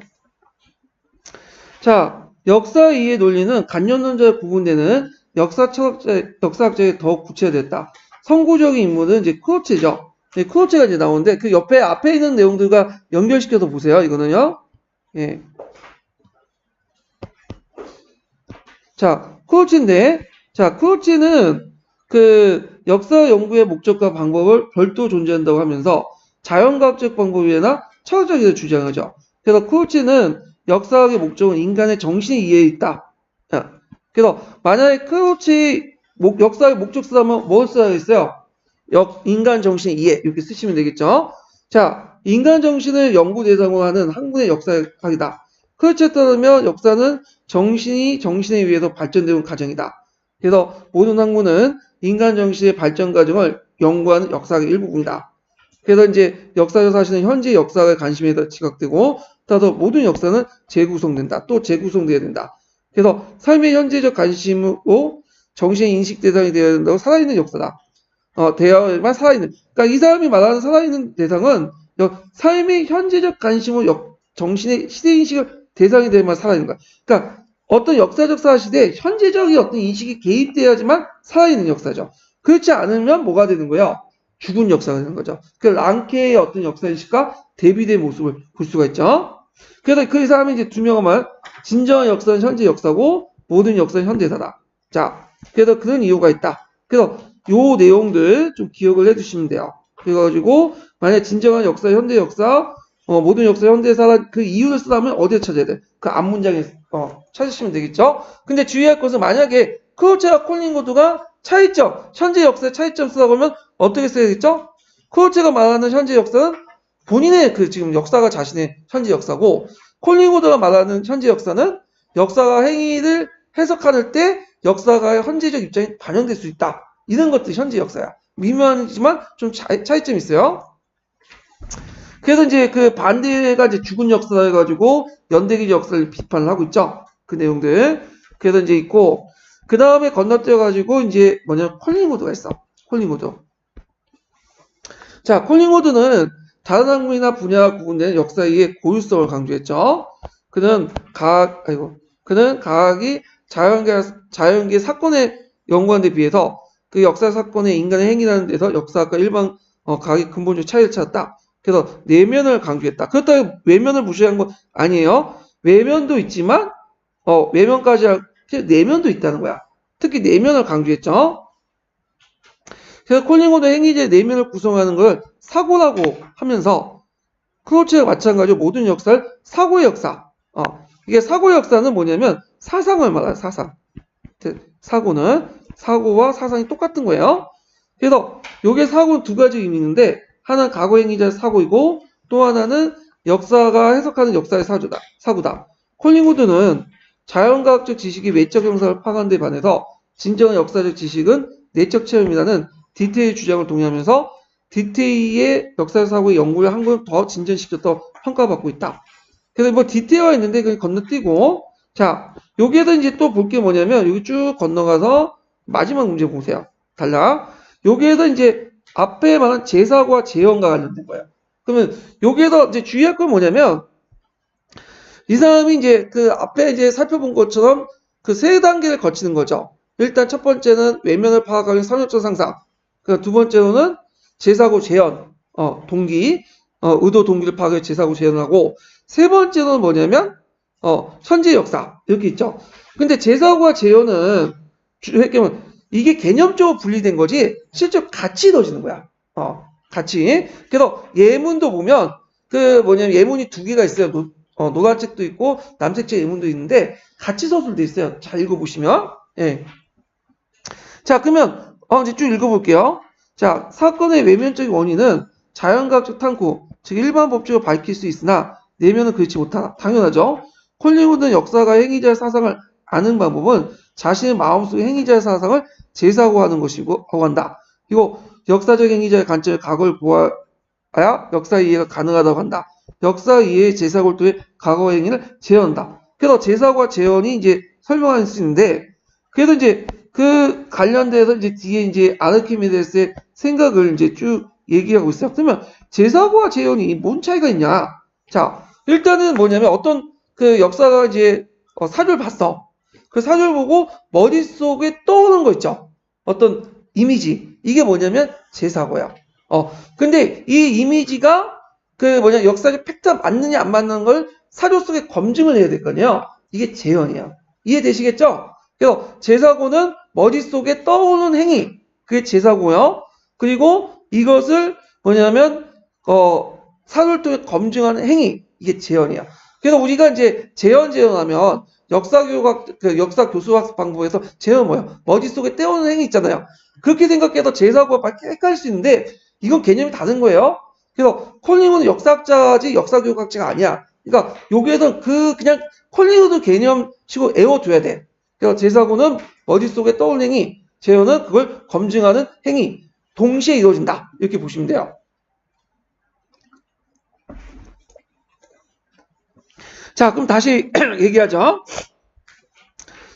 자, 역사 이해 논리는 간접론자에 구분되는 역사학자에 더 구체화됐다. 선구적인 인물은 이제 크로체죠. 네, 크로체가 이제 나오는데, 그 옆에, 앞에 있는 내용들과 연결시켜서 보세요. 이거는요. 예. 자, 크로체인데, 크로체는 그 역사 연구의 목적과 방법을 별도 존재한다고 하면서 자연과학적 방법 외에나 철학적이라 주장하죠. 그래서 크로체는 역사학의 목적은 인간의 정신의 이해에 있다. 그래서 만약에 크로체 역사의 목적 쓰라면 뭘 써야겠어요? 인간 정신의 이해 이렇게 쓰시면 되겠죠. 자, 인간 정신을 연구 대상으로 하는 학문의 역사학이다. 크로체에 따르면 역사는 정신에 의해서 발전되는 과정이다. 그래서 모든 학문은 인간 정신의 발전 과정을 연구하는 역사학의 일부분이다. 그래서 이제 역사적 사실은 현재 역사에 관심에서 지각되고, 따라서 모든 역사는 재구성된다. 또 재구성돼야 된다. 그래서 삶의 현재적 관심으로 정신의 인식 대상이 되어야 된다고 살아있는 역사다. 되어야만 살아있는. 그러니까 이 사람이 말하는 살아있는 대상은 삶의 현재적 관심으로 정신의 시대인식을 대상이 되어야만 살아있는 거야. 그러니까 어떤 역사적 사실에 현재적인 어떤 인식이 개입돼야지만 살아있는 역사죠. 그렇지 않으면 뭐가 되는 거예요? 죽은 역사가 되는 거죠. 그 랑케의 어떤 역사인식과 대비된 모습을 볼 수가 있죠. 그래서 그 사람이 이제 두 명을 말, 진정한 역사는 현재 역사고 모든 역사는 현대사다. 자, 그래서 그런 이유가 있다. 그래서 요 내용들 좀 기억을 해두시면 돼요. 그래가지고 만약 진정한 역사, 현대 역사, 모든 역사 현대사라 그 이유를 쓰려면 어디에 찾아야 돼? 그 앞문장에 찾으시면 되겠죠. 근데 주의할 것은 만약에 크로체와 콜링우드가 차이점, 현재 역사의 차이점 쓰라고 하면 어떻게 써야겠죠? 크로체가 말하는 현재 역사는 본인의 그 지금 역사가 자신의 현재 역사고, 콜링우드가 말하는 현재 역사는 역사가 행위를 해석할 때 역사가의 현재적 입장이 반영될 수 있다. 이런 것들이 현재 역사야. 미묘하지만 좀 차이점이 있어요. 그래서 이제 그 반대가 이제 죽은 역사 해가지고 연대기적 역사를 비판을 하고 있죠. 그 내용들. 그래서 이제 있고, 그 다음에 건너뛰어가지고 이제 콜링우드가 있어. 콜링우드. 자, 콜링우드는 다른 학문이나 분야와 구분되는 역사의 고유성을 강조했죠. 그는 과학이 자연계 사건에 연구한 데 비해서 그 역사 사건의 인간의 행위라는 데서 역사학과 일반 과학의 근본적 차이를 찾았다. 그래서 내면을 강조했다. 그렇다고 외면을 무시한 건 아니에요. 외면도 있지만 외면까지 할 내면도 있다는 거야. 특히 내면을 강조했죠. 그래서 콜링우드 행위제의 내면을 구성하는 걸 사고라고 하면서 크로체와 마찬가지로 모든 역사를 사고의 역사. 이게 사고의 역사는 뭐냐면 사상을 말하는 사상. 사고는 사고와 사상이 똑같은 거예요. 그래서 요게 사고는 두 가지 의미 있는데 하나는 과거 행위자의 사고이고 또 하나는 역사가 해석하는 역사의 사고다. 콜링우드는 자연과학적 지식이 외적 형상을 파악하는 데 반해서 진정한 역사적 지식은 내적 체험이라는 디테일 주장을 동의하면서 디테일의 역사 사고의 연구를 한 걸 더 진전시켰다고 평가받고 있다. 그래서 뭐 디테일화 있는데 그냥 건너뛰고 자 여기에서 이제 또 볼 게 뭐냐면 여기 쭉 건너가서 마지막 문제 보세요. 달라. 여기에서 이제 앞에 말한 제사고와 재현과 관련된 거예요. 그러면 여기에서 이제 주의할 건 뭐냐면 이 사람이 이제 그 앞에 이제 살펴본 것처럼 그 세 단계를 거치는 거죠. 일단 첫 번째는 외면을 파악하는 선역적 상상. 그 두 번째로는 제사고 재현, 동기, 의도 동기를 파악해 제사고 재현하고 세 번째는 뭐냐면 현재 역사 이렇게 있죠. 근데 제사고와 재현은 이게 개념적으로 분리된 거지 실제로 같이 이루어지는 거야. 같이. 그래서 예문도 보면 그 뭐냐면 예문이 두 개가 있어요. 노란책도 있고 남색책 예문도 있는데 같이 서술돼 있어요. 잘 읽어보시면. 예. 자 그러면 이제 쭉 읽어볼게요. 자 사건의 외면적인 원인은 자연과학적 탐구 즉 일반 법칙으로 밝힐 수 있으나 내면은 그렇지 못하다. 당연하죠. 콜링우드는 역사가 행위자의 사상을 아는 방법은 자신의 마음속의 행위자의 사상을 재사고하는 것이고 한다. 그리고 역사적 행위자의 관점의 과거를 보아야 역사 이해가 가능하다고 한다. 역사 이해의 재사고를 통해 과거 행위를 재현한다. 그래서 재사고와 재현이 이제 설명할 수 있는데 그래서 이제 그 관련돼서 이제 뒤에 이제 아르키메데스의 생각을 이제 쭉 얘기하고 있어요. 그러면 재사고와 재현이 뭔 차이가 있냐? 자, 일단은 뭐냐면 어떤 그 역사가 이제 사료를 봤어. 그 사료를 보고 머릿속에 떠오르는 거 있죠. 어떤 이미지. 이게 뭐냐면 재사고야. 근데 이 이미지가 그 역사적 팩트가 맞느냐 안 맞는 걸 사료 속에 검증을 해야 될 거 아니에요. 이게 재현이야. 이해되시겠죠? 그래서 재사고는 머릿속에 떠오르는 행위. 그게 재사고요. 그리고 이것을 뭐냐면 사료를 통해 검증하는 행위. 이게 재현이야. 그래서 우리가 이제 재현하면 역사 교수학 방법에서 재현 뭐야? 머릿속에 떠오르는 행위 있잖아요. 그렇게 생각해서 재사고가 헷갈릴 수 있는데 이건 개념이 다른 거예요. 그래서 콜링우드 역사학자지 역사교육학자가 아니야. 그러니까 여기에서 그냥 콜링우드 개념식으로 외워둬야 돼. 그래서 재사고는 머릿속에 떠오르는 행위, 재현은 그걸 검증하는 행위, 동시에 이루어진다. 이렇게 보시면 돼요. 자, 그럼 다시 얘기하죠.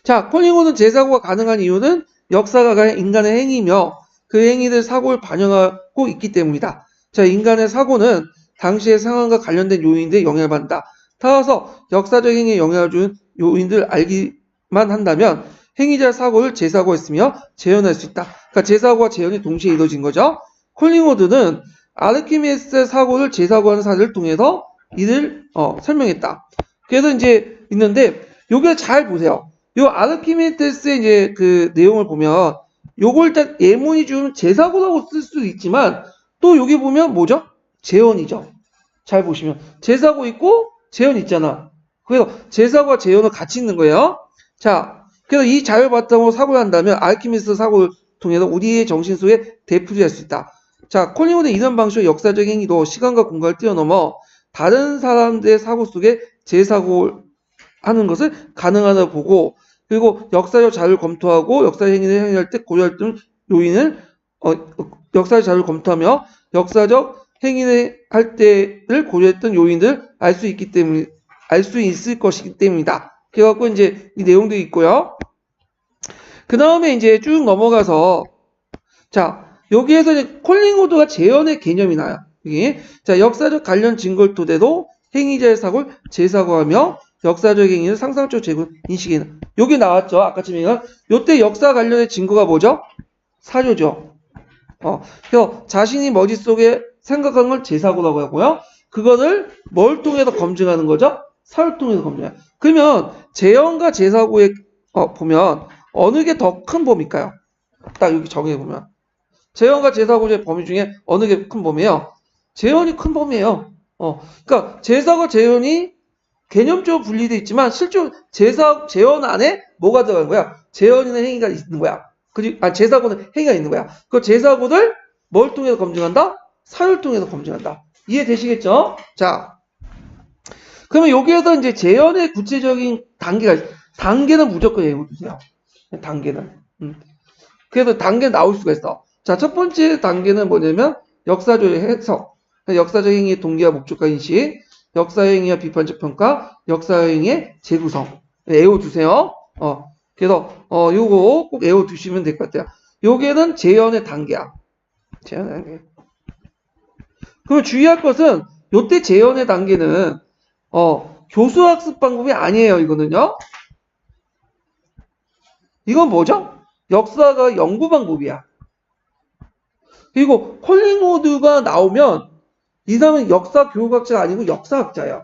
자, 콜링우드는 재사고가 가능한 이유는 역사가 가진 인간의 행위며 그 행위들 사고를 반영하고 있기 때문이다. 자, 인간의 사고는 당시의 상황과 관련된 요인들에 영향을 받는다. 따라서 역사적 행위에 영향을 주는 요인들을 알기만 한다면 행위자의 사고를 재사고했으며 재현할 수 있다. 그러니까 재사고와 재현이 동시에 이루어진 거죠. 콜링우드는 아르키메데스의 사고를 재사고하는 사례를 통해서 이를 설명했다. 그래서 이제 있는데 요게 잘 보세요. 요 아르키메데스의 이제 그 내용을 보면 요걸 일단 예문이 좀 재사고라고 쓸 수도 있지만 또 여기 보면 뭐죠? 재현이죠. 잘 보시면 재사고 있고 재현 있잖아. 그래서 재사고와 재현은 같이 있는 거예요. 자, 그래서 이 자료를 바탕으로 사고를 한다면 아르키메데스 사고를 통해서 우리의 정신 속에 되풀이할 수 있다. 자, 콜링우드의 이런 방식의 역사적 행위도 시간과 공간을 뛰어넘어 다른 사람들의 사고 속에 재사고를 하는 것을 가능하다고 보고 그리고 역사적 자료를 검토하고 역사적 행위를 행위할 때 고려할 요인을 역사적 자료를 검토하며 역사적 행위를 할 때를 고려했던 요인들을 알 수 있을 것이기 때문이다. 그래갖고 이제 이 내용도 있고요. 그 다음에 이제 쭉 넘어가서 자 여기에서 이제 콜링우드가 재현의 개념이 나요. 여기 자 역사적 관련 증거를 토대로 행위자의 사고를 재사고하며 역사적 행위를 상상적 재고 인식에는 여기 나왔죠. 아까 지금 요때 역사 관련의 증거가 뭐죠? 사료죠. 그래서 자신이 머릿속에 생각하는 걸 제사고라고 하고요. 그거를 뭘 통해서 검증하는 거죠? 사료를 통해서 검증해요. 그러면 재현과 제사고에 보면 어느 게 더 큰 범위일까요? 딱 여기 정해보면. 재현과 제사고의 범위 중에 어느 게 큰 범위예요? 재현이 큰 범위예요. 그러니까 제사과 재현이 개념적으로 분리되어 있지만 실제로 재현 안에 뭐가 들어가는 거야? 재현이라는 행위가 있는 거야. 그리고 제사고는 행위가 있는 거야. 그 제사고를 뭘 통해서 검증한다? 사료를 통해서 검증한다. 이해되시겠죠? 자, 그러면 여기에서 이제 재현의 구체적인 단계는 무조건 외워두세요. 단계는. 그래서 단계 나올 수가 있어. 자, 첫 번째 단계는 뭐냐면 역사적인 해석. 역사적 행위의 동기와 목적과 인식, 역사 행위와 비판적 평가, 역사 행위의 재구성. 외워두세요. 그래서 요거 꼭 외워두시면 될 것 같아요. 요게는 재현의 단계야. 재현의 단계. 그럼 주의할 것은 요때 재현의 단계는 교수학습 방법이 아니에요. 이거는요. 이건 뭐죠? 역사가 연구 방법이야. 그리고 콜링우드가 나오면 이 사람은 역사 교육학자가 아니고 역사학자야.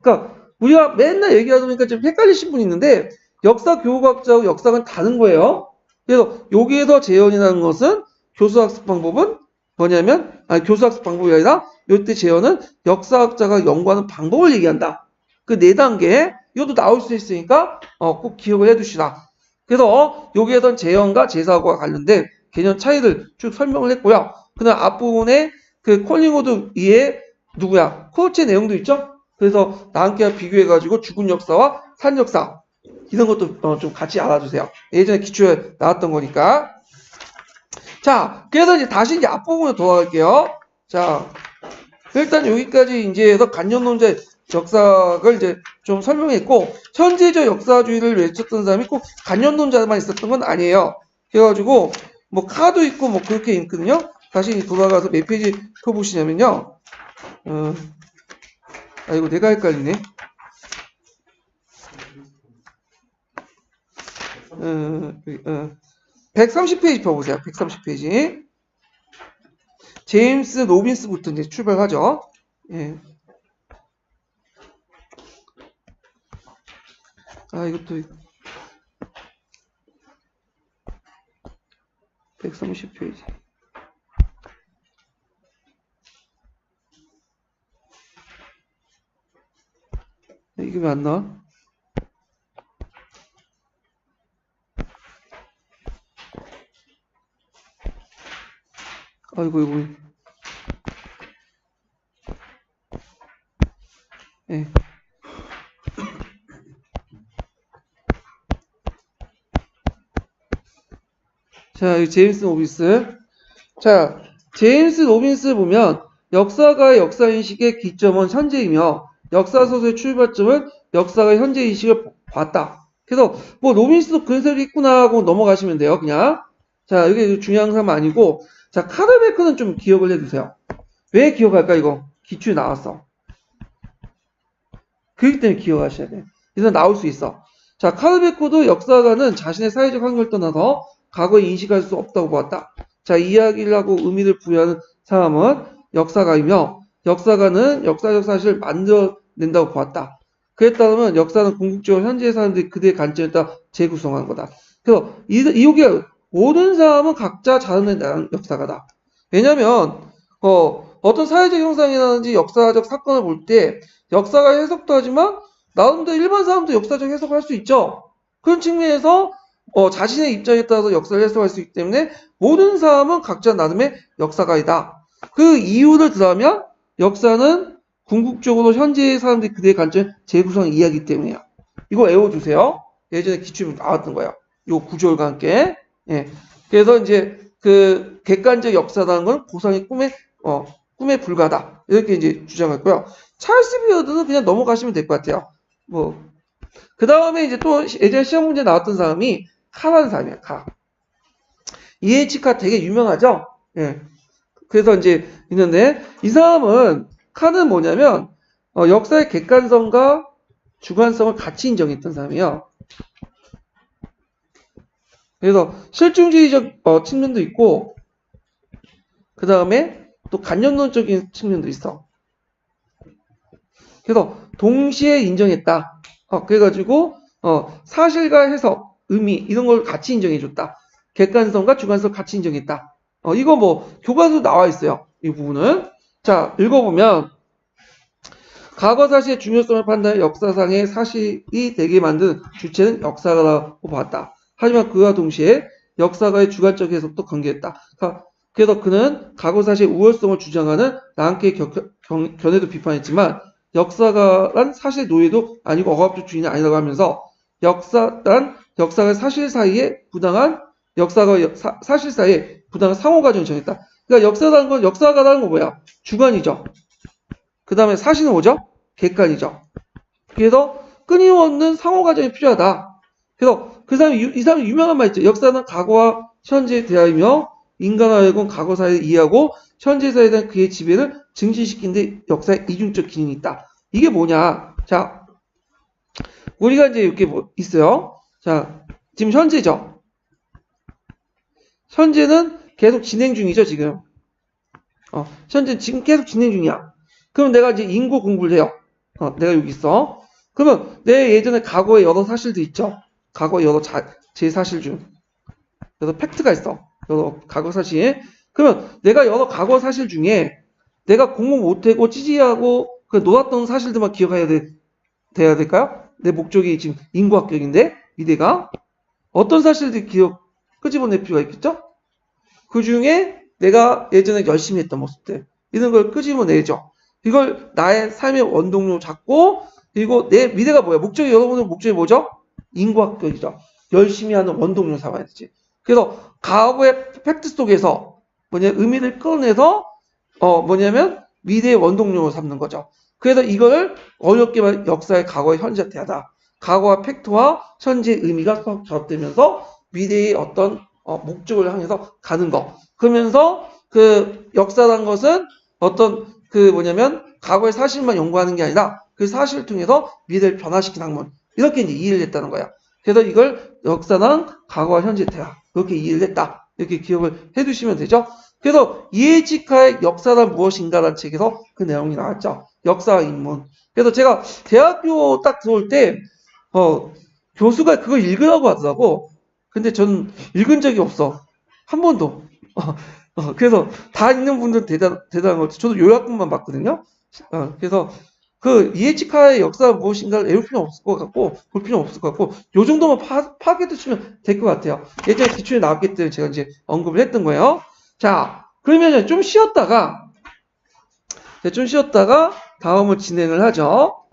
그러니까 우리가 맨날 얘기하다 보니까 좀 헷갈리신 분이 있는데 역사 교육학자하고 역사는 다른 거예요. 그래서 여기에서 재현이라는 것은 교수학습 방법은 뭐냐면 교수학습 방법이 아니라 이때 재현은 역사학자가 연구하는 방법을 얘기한다. 그 4단계 이것도 나올 수 있으니까 꼭 기억을 해두시라. 그래서 여기에선 재현과 제사고와 관련된 개념 차이를 쭉 설명을 했고요. 그 다음 앞부분에 그 콜링우드 이에 누구야? 코어체 내용도 있죠? 그래서 나한테와 비교해가지고 죽은 역사와 산 역사 이런 것도 좀 같이 알아주세요. 예전에 기초에 나왔던 거니까. 자, 그래서 이제 다시 이제 앞부분으로 돌아갈게요. 자, 일단 여기까지 이제 해서 간접론자의 역사를 이제 좀 설명했고, 현재적 역사주의를 외쳤던 사람이 꼭 간접론자만 있었던 건 아니에요. 그래가지고, 뭐, 카도 있고, 뭐, 그렇게 있거든요. 다시 돌아가서 몇 페이지 펴보시냐면요. 이거 내가 헷갈리네. 130페이지 펴보세요. 130페이지. 제임스 로빈스부터 이제 출발하죠. 예. 이것도 130페이지. 이게 왜 안 나와? 아이고, 이거. 예. 자, 이 제임스 로빈스. 자, 제임스 로빈스 보면 역사가의 역사인식의 기점은 현재이며 역사소설의 출발점은 역사가 현재인식을 봤다. 그래서 뭐 로빈스도 그런 소리 있구나 하고 넘어가시면 돼요. 그냥. 자, 이게 중요한 사람 아니고 자, 카르베크는 좀 기억을 해주세요. 왜 기억할까 이거? 기출에 나왔어. 그렇기 때문에 기억하셔야 돼. 그래서 나올 수 있어. 자, 카르베크도 역사가는 자신의 사회적 환경을 떠나서 과거에 인식할 수 없다고 보았다. 자, 이야기를 하고 의미를 부여하는 사람은 역사가이며 역사가는 역사적 사실을 만들어낸다고 보았다. 그에 따르면 역사는 궁극적으로 현재의 사람들이 그들의 관점에 따라 재구성한 거다. 그래서 이게 모든 사람은 각자 자아낸 역사가다. 왜냐면 어떤 사회적 형상이라든지 역사적 사건을 볼 때 역사가 해석도 하지만 나름대로 일반 사람도 역사적 해석을 할 수 있죠. 그런 측면에서 자신의 입장에 따라서 역사를 해석할 수 있기 때문에 모든 사람은 각자 나름의 역사가이다. 그 이유를 들어가면 역사는 궁극적으로 현재의 사람들이 그들의 관점 재구성을 이해하기 때문이에요. 이거 외워두세요. 예전에 기출이 나왔던 거예요. 이 구절과 함께. 예. 그래서 이제 그 객관적 역사라는 건 고상의 꿈에 불과하다. 이렇게 이제 주장했고요. 찰스 비어드는 그냥 넘어가시면 될 것 같아요. 그 다음에 이제 또 예전에 시험 문제 나왔던 사람이 카라는 사람이야, 카. E.H. 카 되게 유명하죠? 예. 그래서 이제 있는데, 이 사람은, 카는 뭐냐면, 역사의 객관성과 주관성을 같이 인정했던 사람이에요. 그래서 실증주의적 측면도 있고, 그 다음에 또 관념론적인 측면도 있어. 그래서 동시에 인정했다. 그래가지고 사실과 해석, 의미 이런 걸 같이 인정해줬다. 객관성과 주관성 같이 인정했다. 이거 뭐 교과서 나와 있어요. 이 부분은. 자, 읽어보면 과거 사실의 중요성을 판단해 역사상의 사실이 되게 만든 주체는 역사가라고 봤다. 하지만 그와 동시에 역사가의 주관적 해석도 관계했다. 그래서 그는 과거 사실의 우월성을 주장하는 나한케의 견해도 비판했지만 역사가란 사실 노예도 아니고 억압적 주인이 아니라고 하면서 역사가 사실 사이에 부당한 사실 사이에 부당한 상호 과정을 정했다. 그러니까 역사가라는 건 뭐야? 주관이죠. 그 다음에 사실은 뭐죠? 객관이죠. 그래서 끊임없는 상호 과정이 필요하다. 그래서 이 사람이 유명한 말 있죠. 역사는 과거와 현재의 대화이며 인간화역은 과거 사회를 이해하고 현재 사회에 대한 그의 지배를 증진시키는 데 역사의 이중적 기능이 있다. 이게 뭐냐? 자, 우리가 이제 이렇게 있어요. 자, 지금 현재죠. 현재는 계속 진행 중이죠, 지금. 현재 지금 계속 진행 중이야. 그럼 내가 이제 인구 공부를 해요. 내가 여기 있어. 그러면 내 예전에 과거에 여러 사실도 있죠. 과거에 여러 제 사실 중 여러 팩트가 있어. 여러 과거 사실. 그러면 내가 여러 과거 사실 중에 내가 공부 못하고 찌질하고 놀았던 사실들만 기억해야 돼야 될까요? 내 목적이 지금 인구 합격인데 미래가 어떤 사실들 끄집어낼 필요가 있겠죠? 그 중에 내가 예전에 열심히 했던 모습들 이런 걸 끄집어내죠. 이걸 나의 삶의 원동력으로 잡고 그리고 내 미래가 뭐야? 여러분의 목적이 뭐죠? 인구 합격이죠. 열심히 하는 원동력으로 삼아야 되지. 그래서 과거의 팩트 속에서 의미를 끌어내서 뭐냐면 미래의 원동력으로 삼는 거죠. 그래서 이거를 어렵게 말하면 역사의 과거의 현재태하다. 과거와 팩트와 현재의 의미가 결합되면서 미래의 어떤 목적을 향해서 가는 거. 그러면서 그 역사라는 것은 어떤 과거의 사실만 연구하는 게 아니라 그 사실을 통해서 미래를 변화시키는 학문. 이렇게 이제 이해를 했다는 거야. 그래서 이걸 역사는 과거와 현재 태야. 이렇게 이해를 했다. 이렇게 기억을 해두시면 되죠. 그래서 이해지카의 역사란 무엇인가라는 책에서 그 내용이 나왔죠. 역사와 인문. 그래서 제가 대학교 딱 들어올 때 교수가 그걸 읽으라고 하더라고. 근데 저는 읽은 적이 없어. 한 번도. 그래서 다 읽는 분들은 대단한 것 같아요. 저도 요약본만 봤거든요. 그래서 그 이에치카의 역사가 무엇인가를 외울 필요는 없을 것 같고 볼 필요는 없을 것 같고 요 정도만 파악해 두시면 될 것 같아요. 예전에 기출에 나왔기 때문에 제가 이제 언급을 했던 거예요. 자, 그러면 좀 쉬었다가 다음을 진행을 하죠.